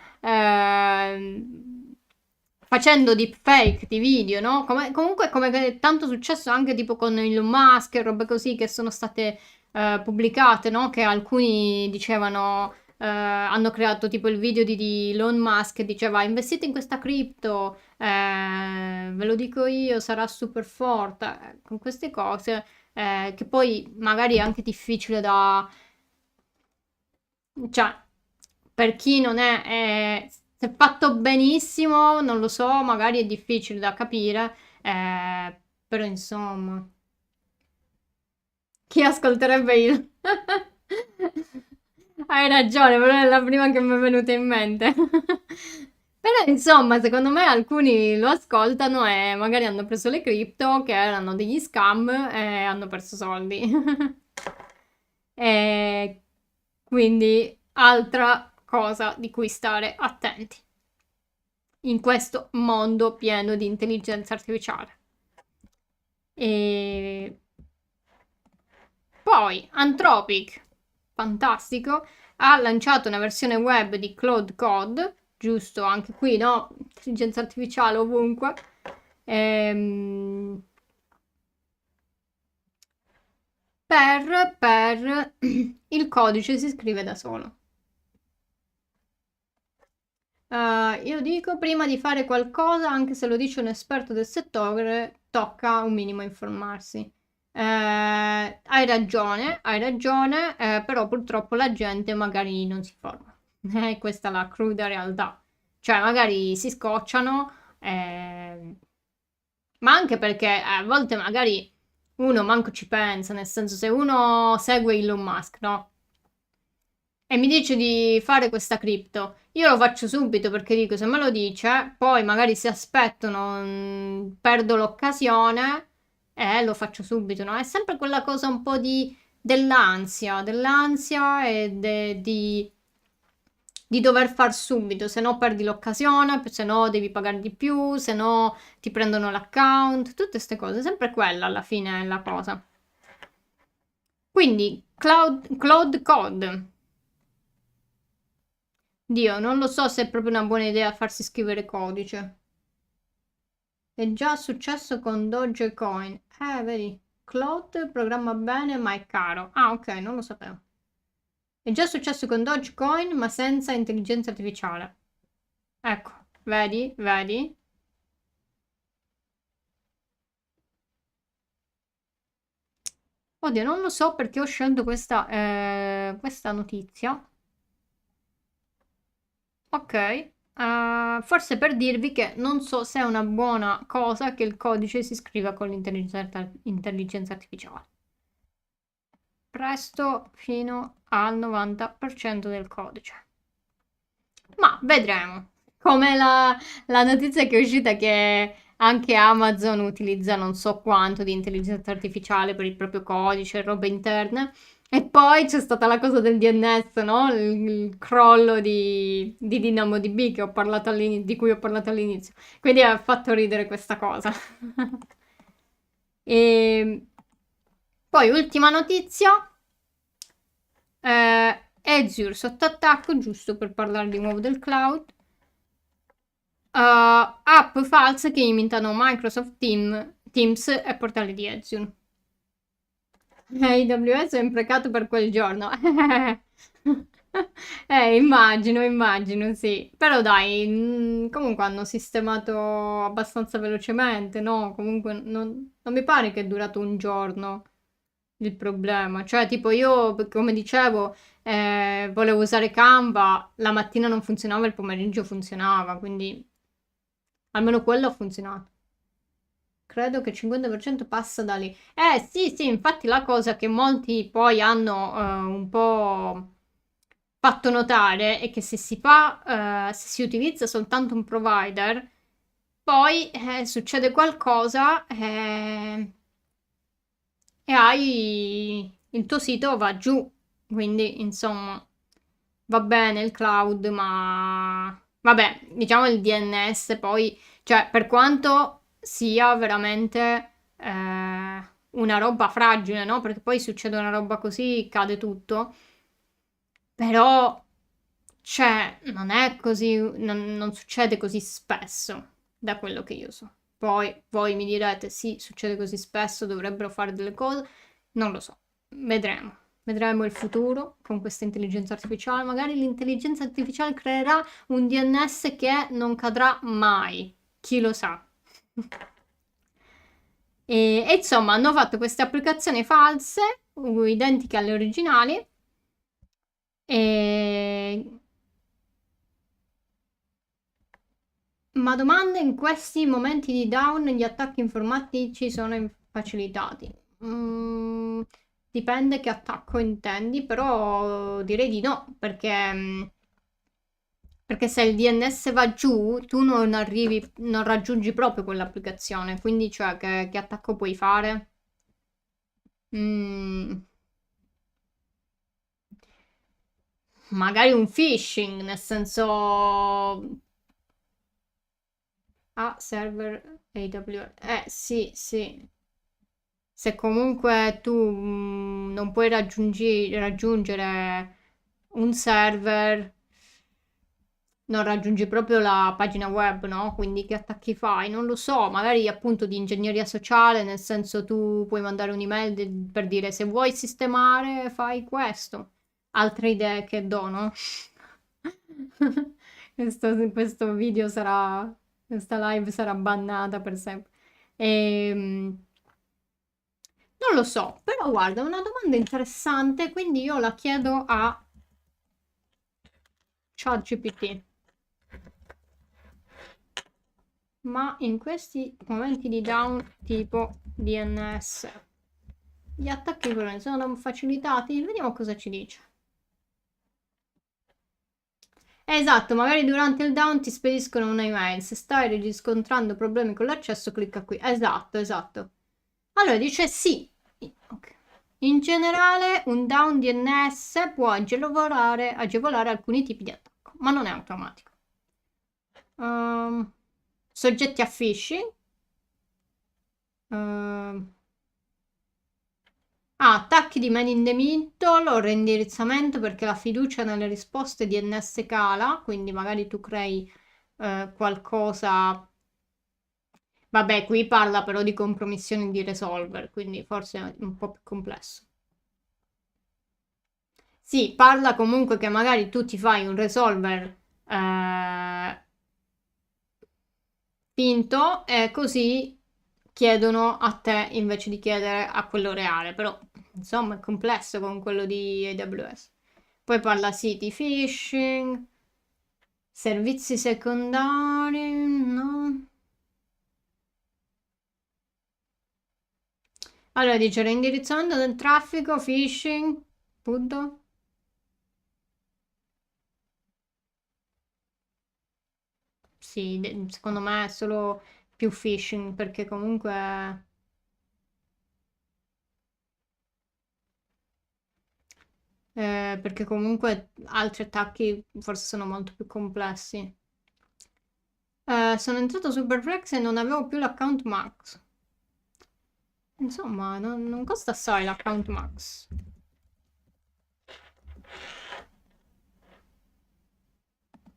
facendo deepfake di video, no? Comunque come è tanto successo anche tipo con Elon Musk e robe così che sono state pubblicate, no? Che alcuni dicevano hanno creato tipo il video di Elon Musk che diceva investite in questa cripto, ve lo dico io, sarà super forte, con queste cose che poi magari è anche difficile da... cioè, per chi non è... se fatto benissimo, non lo so, magari è difficile da capire, però insomma... Chi ascolterebbe il... Hai ragione, però è la prima che mi è venuta in mente. Però insomma, secondo me alcuni lo ascoltano e magari hanno preso le cripto che erano degli scam e hanno perso soldi. E quindi altra cosa di cui stare attenti in questo mondo pieno di intelligenza artificiale. E poi Anthropic, fantastico, ha lanciato una versione web di Claude Code, giusto anche qui, no? Intelligenza artificiale ovunque. Per il codice si scrive da solo. Io dico, prima di fare qualcosa, anche se lo dice un esperto del settore, tocca un minimo informarsi. Hai ragione, però purtroppo la gente magari non si informa. Questa è la cruda realtà. Cioè, magari si scocciano, ma anche perché a volte magari uno manco ci pensa, nel senso se uno segue Elon Musk, no? E mi dice di fare questa cripto, io lo faccio subito perché dico se me lo dice, poi magari se aspetto non perdo l'occasione e lo faccio subito, no? È sempre quella cosa un po' dell'ansia e di dover far subito, se no perdi l'occasione, se no devi pagare di più, se no ti prendono l'account, tutte queste cose, sempre quella alla fine è la cosa. Quindi Cloud Code. Dio, non lo so se è proprio una buona idea farsi scrivere codice. È già successo con Dogecoin. Vedi, Cloud programma bene ma è caro. Ah, ok, non lo sapevo. È già successo con Dogecoin ma senza intelligenza artificiale. Ecco, vedi? Oddio, non lo so perché ho scelto questa notizia. Ok, forse per dirvi che non so se è una buona cosa che il codice si scriva con l'intelligenza artificiale. Presto fino al 90% del codice. Ma vedremo. Come la notizia che è uscita che anche Amazon utilizza non so quanto di intelligenza artificiale per il proprio codice, robe interne. E poi c'è stata la cosa del DNS, no? Il crollo di DynamoDB che di cui ho parlato all'inizio. Quindi ha fatto ridere questa cosa. E poi ultima notizia. Azure sotto attacco, giusto per parlare di nuovo del cloud. app false che imitano Microsoft Teams e portali di Ezio. AWS è imprecato per quel giorno. Immagino, sì. Però dai, comunque hanno sistemato abbastanza velocemente, no? Comunque non mi pare che è durato un giorno il problema. Cioè, tipo io, come dicevo, volevo usare Canva, la mattina non funzionava, il pomeriggio funzionava, quindi almeno quello ha funzionato. Credo che il 50% passa da lì. Sì, infatti la cosa che molti poi hanno un po' fatto notare è che se si fa, se si utilizza soltanto un provider, poi succede qualcosa e hai il tuo sito va giù. Quindi, insomma, va bene il cloud, ma vabbè, diciamo il DNS poi, cioè, per quanto sia veramente una roba fragile, no? Perché poi succede una roba così, cade tutto. Però, cioè, non è così, non succede così spesso, da quello che io so. Poi voi mi direte, sì, succede così spesso, dovrebbero fare delle cose. Non lo so, vedremo. Vedremo il futuro con questa intelligenza artificiale. Magari l'intelligenza artificiale creerà un DNS che non cadrà mai. Chi lo sa? E insomma, hanno fatto queste applicazioni false, identiche alle originali. E... Ma domanda, in questi momenti di down gli attacchi informatici sono facilitati? Mm, dipende che attacco intendi, però direi di no, perché se il DNS va giù, tu non arrivi, non raggiungi proprio quell'applicazione, quindi cioè che attacco puoi fare? Mm, magari un phishing, nel senso... Ah, server AWS. Sì. Se comunque tu non puoi raggiungere un server, non raggiungi proprio la pagina web, no? Quindi che attacchi fai? Non lo so, magari appunto di ingegneria sociale, nel senso tu puoi mandare un'email per dire se vuoi sistemare fai questo. Altre idee che do, no? Questo video sarà, questa live sarà bannata per sempre. Non lo so, però guarda, è una domanda interessante, quindi io la chiedo a ChatGPT. Ma in questi momenti di down tipo DNS, gli attacchi sono facilitati? Vediamo cosa ci dice. Esatto, magari durante il down ti spediscono un'email. Se stai riscontrando problemi con l'accesso, clicca qui. Esatto. Allora dice sì. Ok. In generale, un down DNS può agevolare alcuni tipi di attacco, ma non è automatico. Soggetti a phishing. Attacchi di man in the middle o reindirizzamento perché la fiducia nelle risposte DNS cala, quindi magari tu crei qualcosa. Vabbè, qui parla però di compromissioni di resolver, quindi forse è un po' più complesso. Sì, parla comunque che magari tu ti fai un resolver finto e così chiedono a te invece di chiedere a quello reale, però insomma è complesso con quello di AWS. Poi parla sì di phishing, servizi secondari, no? Allora dice reindirizzamento del traffico, phishing, punto. Sì, secondo me è solo più phishing perché comunque altri attacchi forse sono molto più complessi. Sono entrato su Superflex e non avevo più l'account Max. Insomma, non costa assai l'account Max.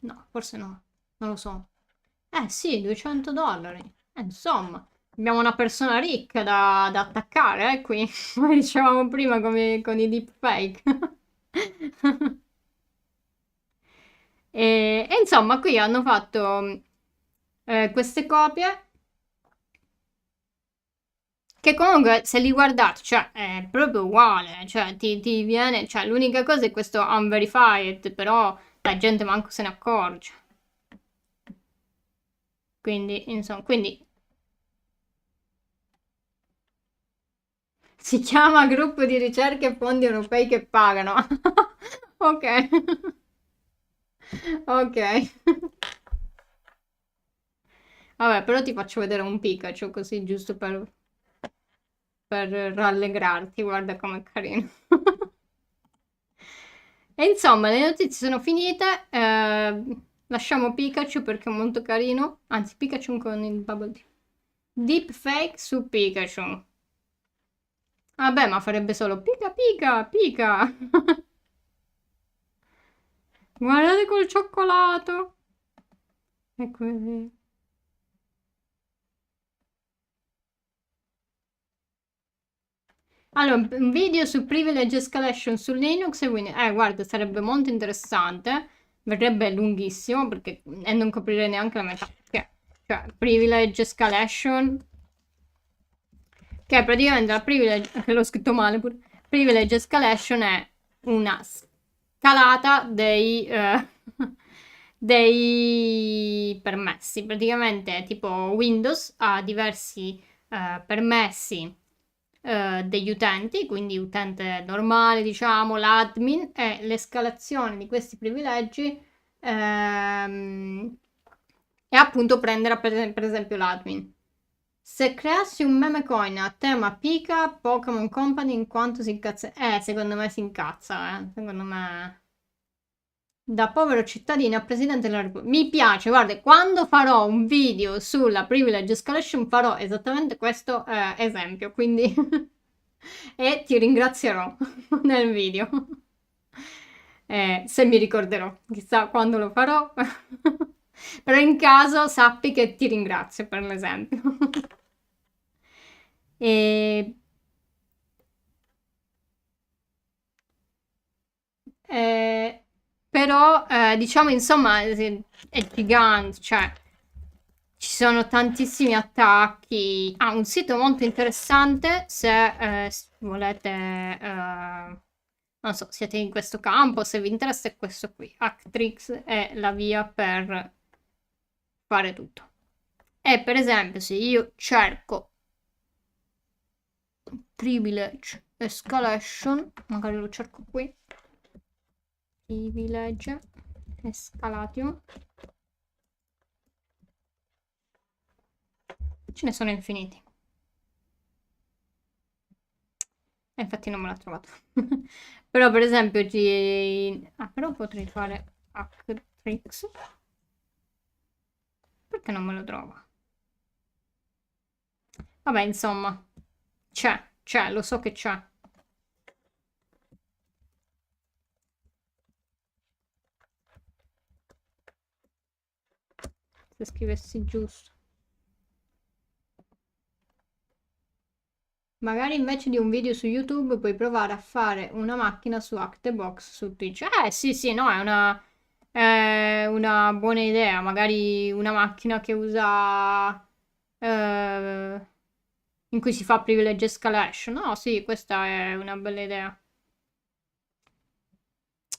No, forse no. Non lo so. Sì, $200. Insomma, abbiamo una persona ricca da attaccare, qui. Come dicevamo prima con i deepfake. E insomma, qui hanno fatto queste copie che comunque se li guardate, cioè è proprio uguale, cioè ti viene, cioè l'unica cosa è questo unverified, però la gente manco se ne accorge. Quindi, insomma, quindi si chiama gruppo di ricerca e fondi europei che pagano. Ok. Ok. Vabbè, però ti faccio vedere un Pikachu così giusto per rallegrarti, guarda com'è carino. E insomma, le notizie sono finite. Lasciamo Pikachu perché è molto carino. Anzi, Pikachu con il bubble tea. Deepfake su Pikachu. Vabbè, ma farebbe solo pica pica pica. Guardate col cioccolato. E così. Allora, un video su privilege escalation su Linux e Windows. Guarda, sarebbe molto interessante. Verrebbe lunghissimo perché e non coprirei neanche la metà. Cioè, privilege escalation. Che è praticamente la privilege. Che l'ho scritto male pure. Privilege escalation è una scalata dei permessi. Praticamente, tipo Windows ha diversi permessi degli utenti, quindi utente normale, diciamo, l'admin e l'escalazione di questi privilegi è appunto prendere per esempio l'admin. Se creassi un meme coin a tema Pika, Pokémon Company, in quanto si incazza... secondo me si incazza, secondo me... Da povero cittadino a presidente della Repubblica. Mi piace, guarda, quando farò un video sulla privilege escalation farò esattamente questo esempio, quindi e ti ringrazierò nel video. Se mi ricorderò, chissà quando lo farò. Però in caso sappi che ti ringrazio per l'esempio. E però, diciamo, insomma, è gigante, cioè, ci sono tantissimi attacchi. Ha un sito molto interessante se volete, non so, siete in questo campo, se vi interessa è questo qui. Actrix è la via per fare tutto. E per esempio, se io cerco privilege escalation, magari lo cerco qui. Privilege escalation, ce ne sono infiniti e infatti non me l'ho trovato. Però per esempio però potrei fare Actrix, perché non me lo trovo? Vabbè, insomma, c'è, lo so che c'è. Se scrivessi giusto. Magari invece di un video su YouTube puoi provare a fare una macchina su Actebox su Twitch. Sì, sì, no, è una buona idea. Magari una macchina che usa... in cui si fa privilege escalation. No, sì, questa è una bella idea.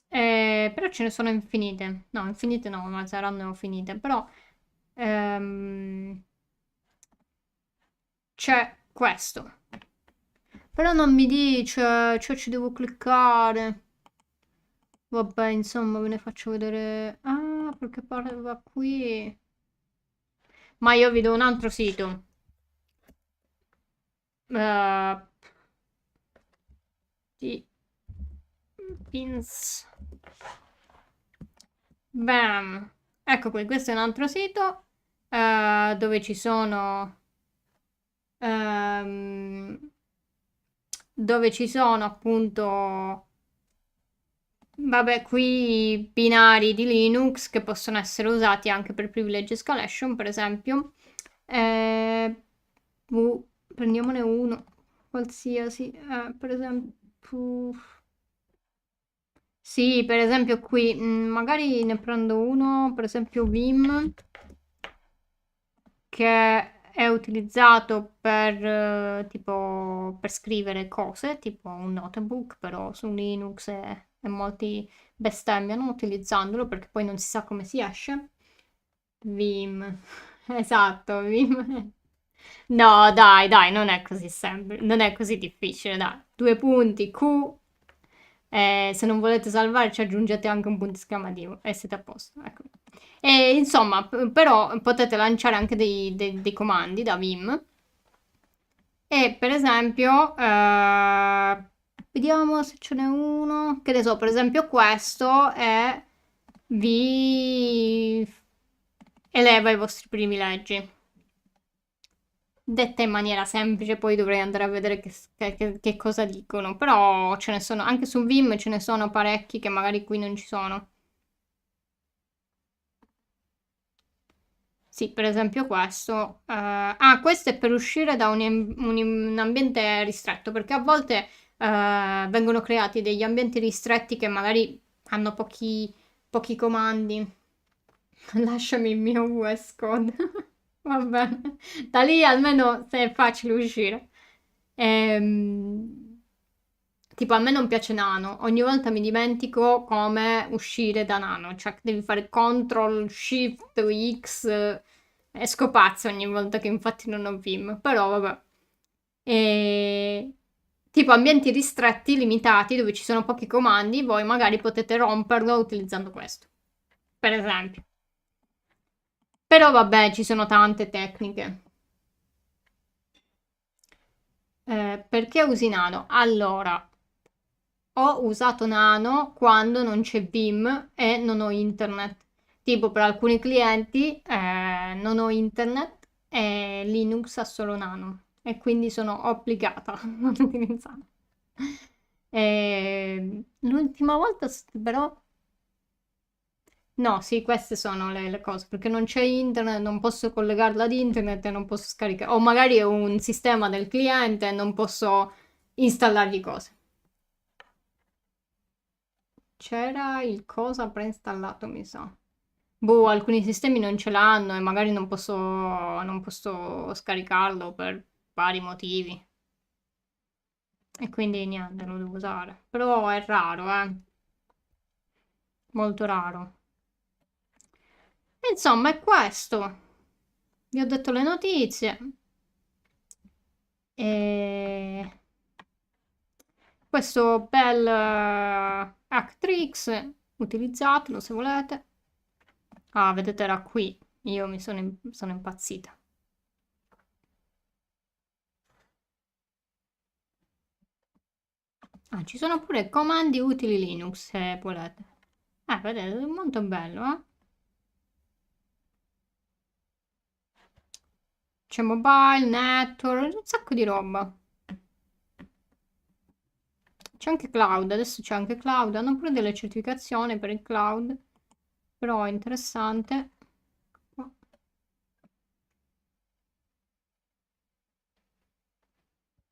Però ce ne sono infinite. No, infinite no, ma saranno finite. Però c'è questo. Però non mi dice, cioè ci devo cliccare. Vabbè, insomma, ve ne faccio vedere. Ah, perché va qui. Ma io vi do un altro sito. Di pins. Bam. Ecco qui, questo è un altro sito dove ci sono dove ci sono appunto Vabbè, qui i binari di Linux che possono essere usati anche per privilege escalation, per esempio. Prendiamone uno, qualsiasi. Per esempio... Sì, per esempio qui, magari ne prendo uno, per esempio Vim, che è utilizzato per, tipo, per scrivere cose, tipo un notebook, però su Linux e molti bestemmiano utilizzandolo perché poi non si sa come si esce. Vim, esatto, Vim. No, dai, non è così semplice, non è così difficile, dai. Due punti, Q. Se non volete salvare, ci aggiungete anche un punto esclamativo e siete a posto. Ecco. E insomma, però potete lanciare anche dei comandi da Vim. E per esempio, vediamo se ce n'è uno. Che ne so, per esempio, questo è vi eleva i vostri privilegi. Detta in maniera semplice, poi dovrei andare a vedere che cosa dicono. Però ce ne sono, anche su Vim ce ne sono parecchi che magari qui non ci sono. Sì, per esempio questo. Questo è per uscire da un ambiente ristretto, perché a volte vengono creati degli ambienti ristretti che magari hanno pochi comandi. Lasciami il mio VS Code. Va bene. Da lì almeno se è facile uscire. Tipo, a me non piace Nano. Ogni volta mi dimentico come uscire da Nano. Cioè, devi fare CTRL, SHIFT, X. Esco pazzo ogni volta che infatti non ho Vim. Però, vabbè. E... Tipo, ambienti ristretti, limitati, dove ci sono pochi comandi, voi magari potete romperlo utilizzando questo. Per esempio. Però vabbè, ci sono tante tecniche. Perché usi Nano? Allora, ho usato Nano quando non c'è Vim e non ho internet. Tipo per alcuni clienti non ho internet e Linux ha solo Nano e quindi sono obbligata ad utilizzarlo. L'ultima volta però... No, sì, queste sono le cose, perché non c'è internet, non posso collegarla ad internet e non posso scaricare. O magari è un sistema del cliente e non posso installargli cose. C'era il cosa preinstallato, mi sa. Boh, alcuni sistemi non ce l'hanno e magari non posso scaricarlo per vari motivi. E quindi niente, lo devo usare. Però è raro, molto raro. Insomma, è questo. Vi ho detto le notizie. E questo bel Actrix, utilizzatelo se volete. Ah, vedete, era qui. Io sono impazzita. Ah, ci sono pure comandi utili Linux, se volete. Vedete, è molto bello, eh? C'è mobile, network, un sacco di roba. C'è anche cloud, adesso c'è anche cloud. Hanno pure delle certificazioni per il cloud. Però è interessante.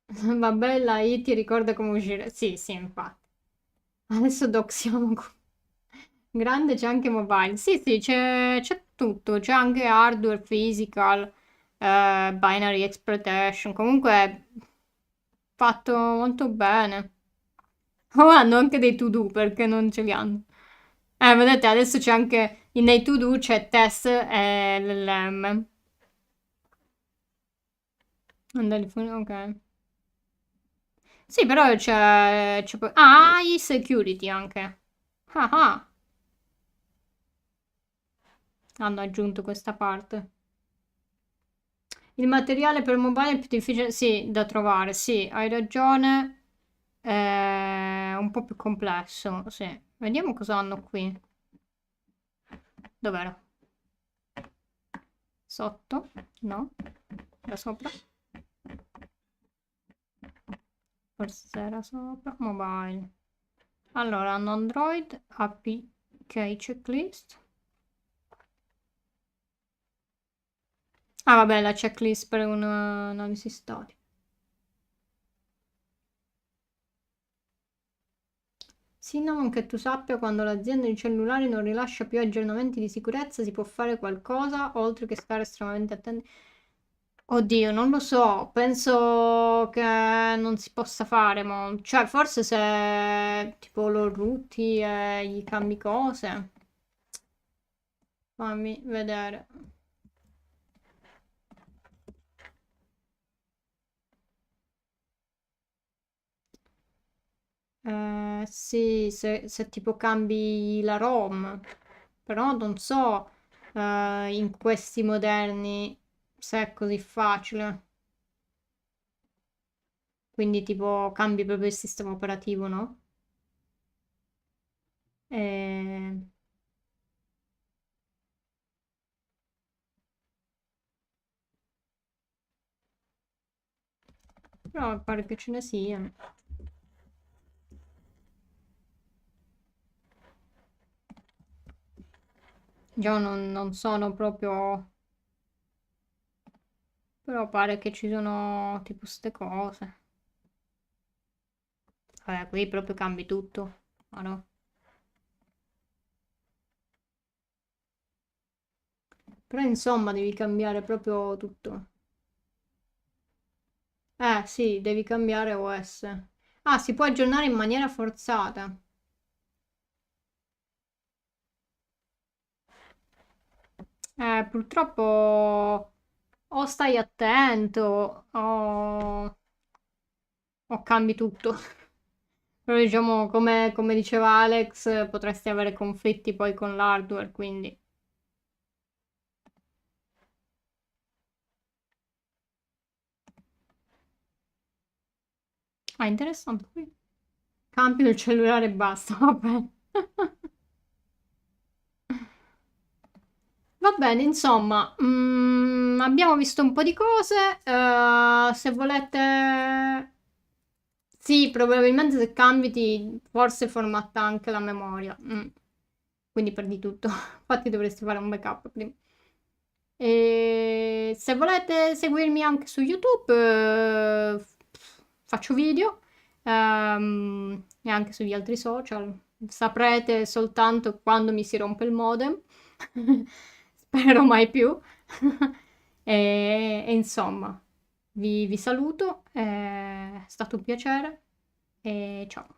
Vabbè, la I ti ricorda come uscire. Sì, sì, infatti. Adesso doxiamo. Grande, c'è anche mobile. Sì, sì, c'è tutto. C'è anche hardware, physical, binary exploitation. Comunque, fatto molto bene. Oh, hanno anche dei to-do perché non ce li hanno. Vedete, adesso c'è anche nei to-do c'è test e l'LM. Andare fuori, ok. Sì, però c'è poi... Ah, i security anche. Ah, ah. Hanno aggiunto questa parte. Il materiale per mobile è più difficile, sì, da trovare, sì, hai ragione. È un po' più complesso, sì. Vediamo cosa hanno qui. Dov'era? Sotto? No? Da sopra? Forse era sopra. Mobile. Allora, hanno Android, APK checklist. Ah, vabbè, la checklist per un'analisi statica. Cinnamon, che tu sappia, quando l'azienda di cellulari non rilascia più aggiornamenti di sicurezza, si può fare qualcosa oltre che stare estremamente attenti? Oddio, non lo so, penso che non si possa fare, cioè forse se tipo lo rutti e gli cambi cose. Fammi vedere. Sì, se tipo cambi la ROM, però non so in questi moderni se è così facile. Quindi tipo cambi proprio il sistema operativo, no? Eh, Però pare che ce ne siano. Già non sono proprio. Però pare che ci sono tipo ste cose. Vabbè, qui proprio cambi tutto. Ah, no? Però insomma devi cambiare proprio tutto. Sì, devi cambiare OS. Ah, si può aggiornare in maniera forzata. Purtroppo o stai attento o cambi tutto. Però diciamo, come diceva Alex, potresti avere conflitti poi con l'hardware, quindi. Ah, interessante qui. Cambio il cellulare e basta, vabbè. Va bene, insomma, abbiamo visto un po' di cose. Se volete. Sì, probabilmente se cambi forse formatta anche la memoria. Quindi perdi tutto. Infatti dovresti fare un backup prima. E se volete seguirmi anche su YouTube, faccio video e anche sugli altri social. Saprete soltanto quando mi si rompe il modem. Spero mai più. E insomma, vi saluto, è stato un piacere e ciao.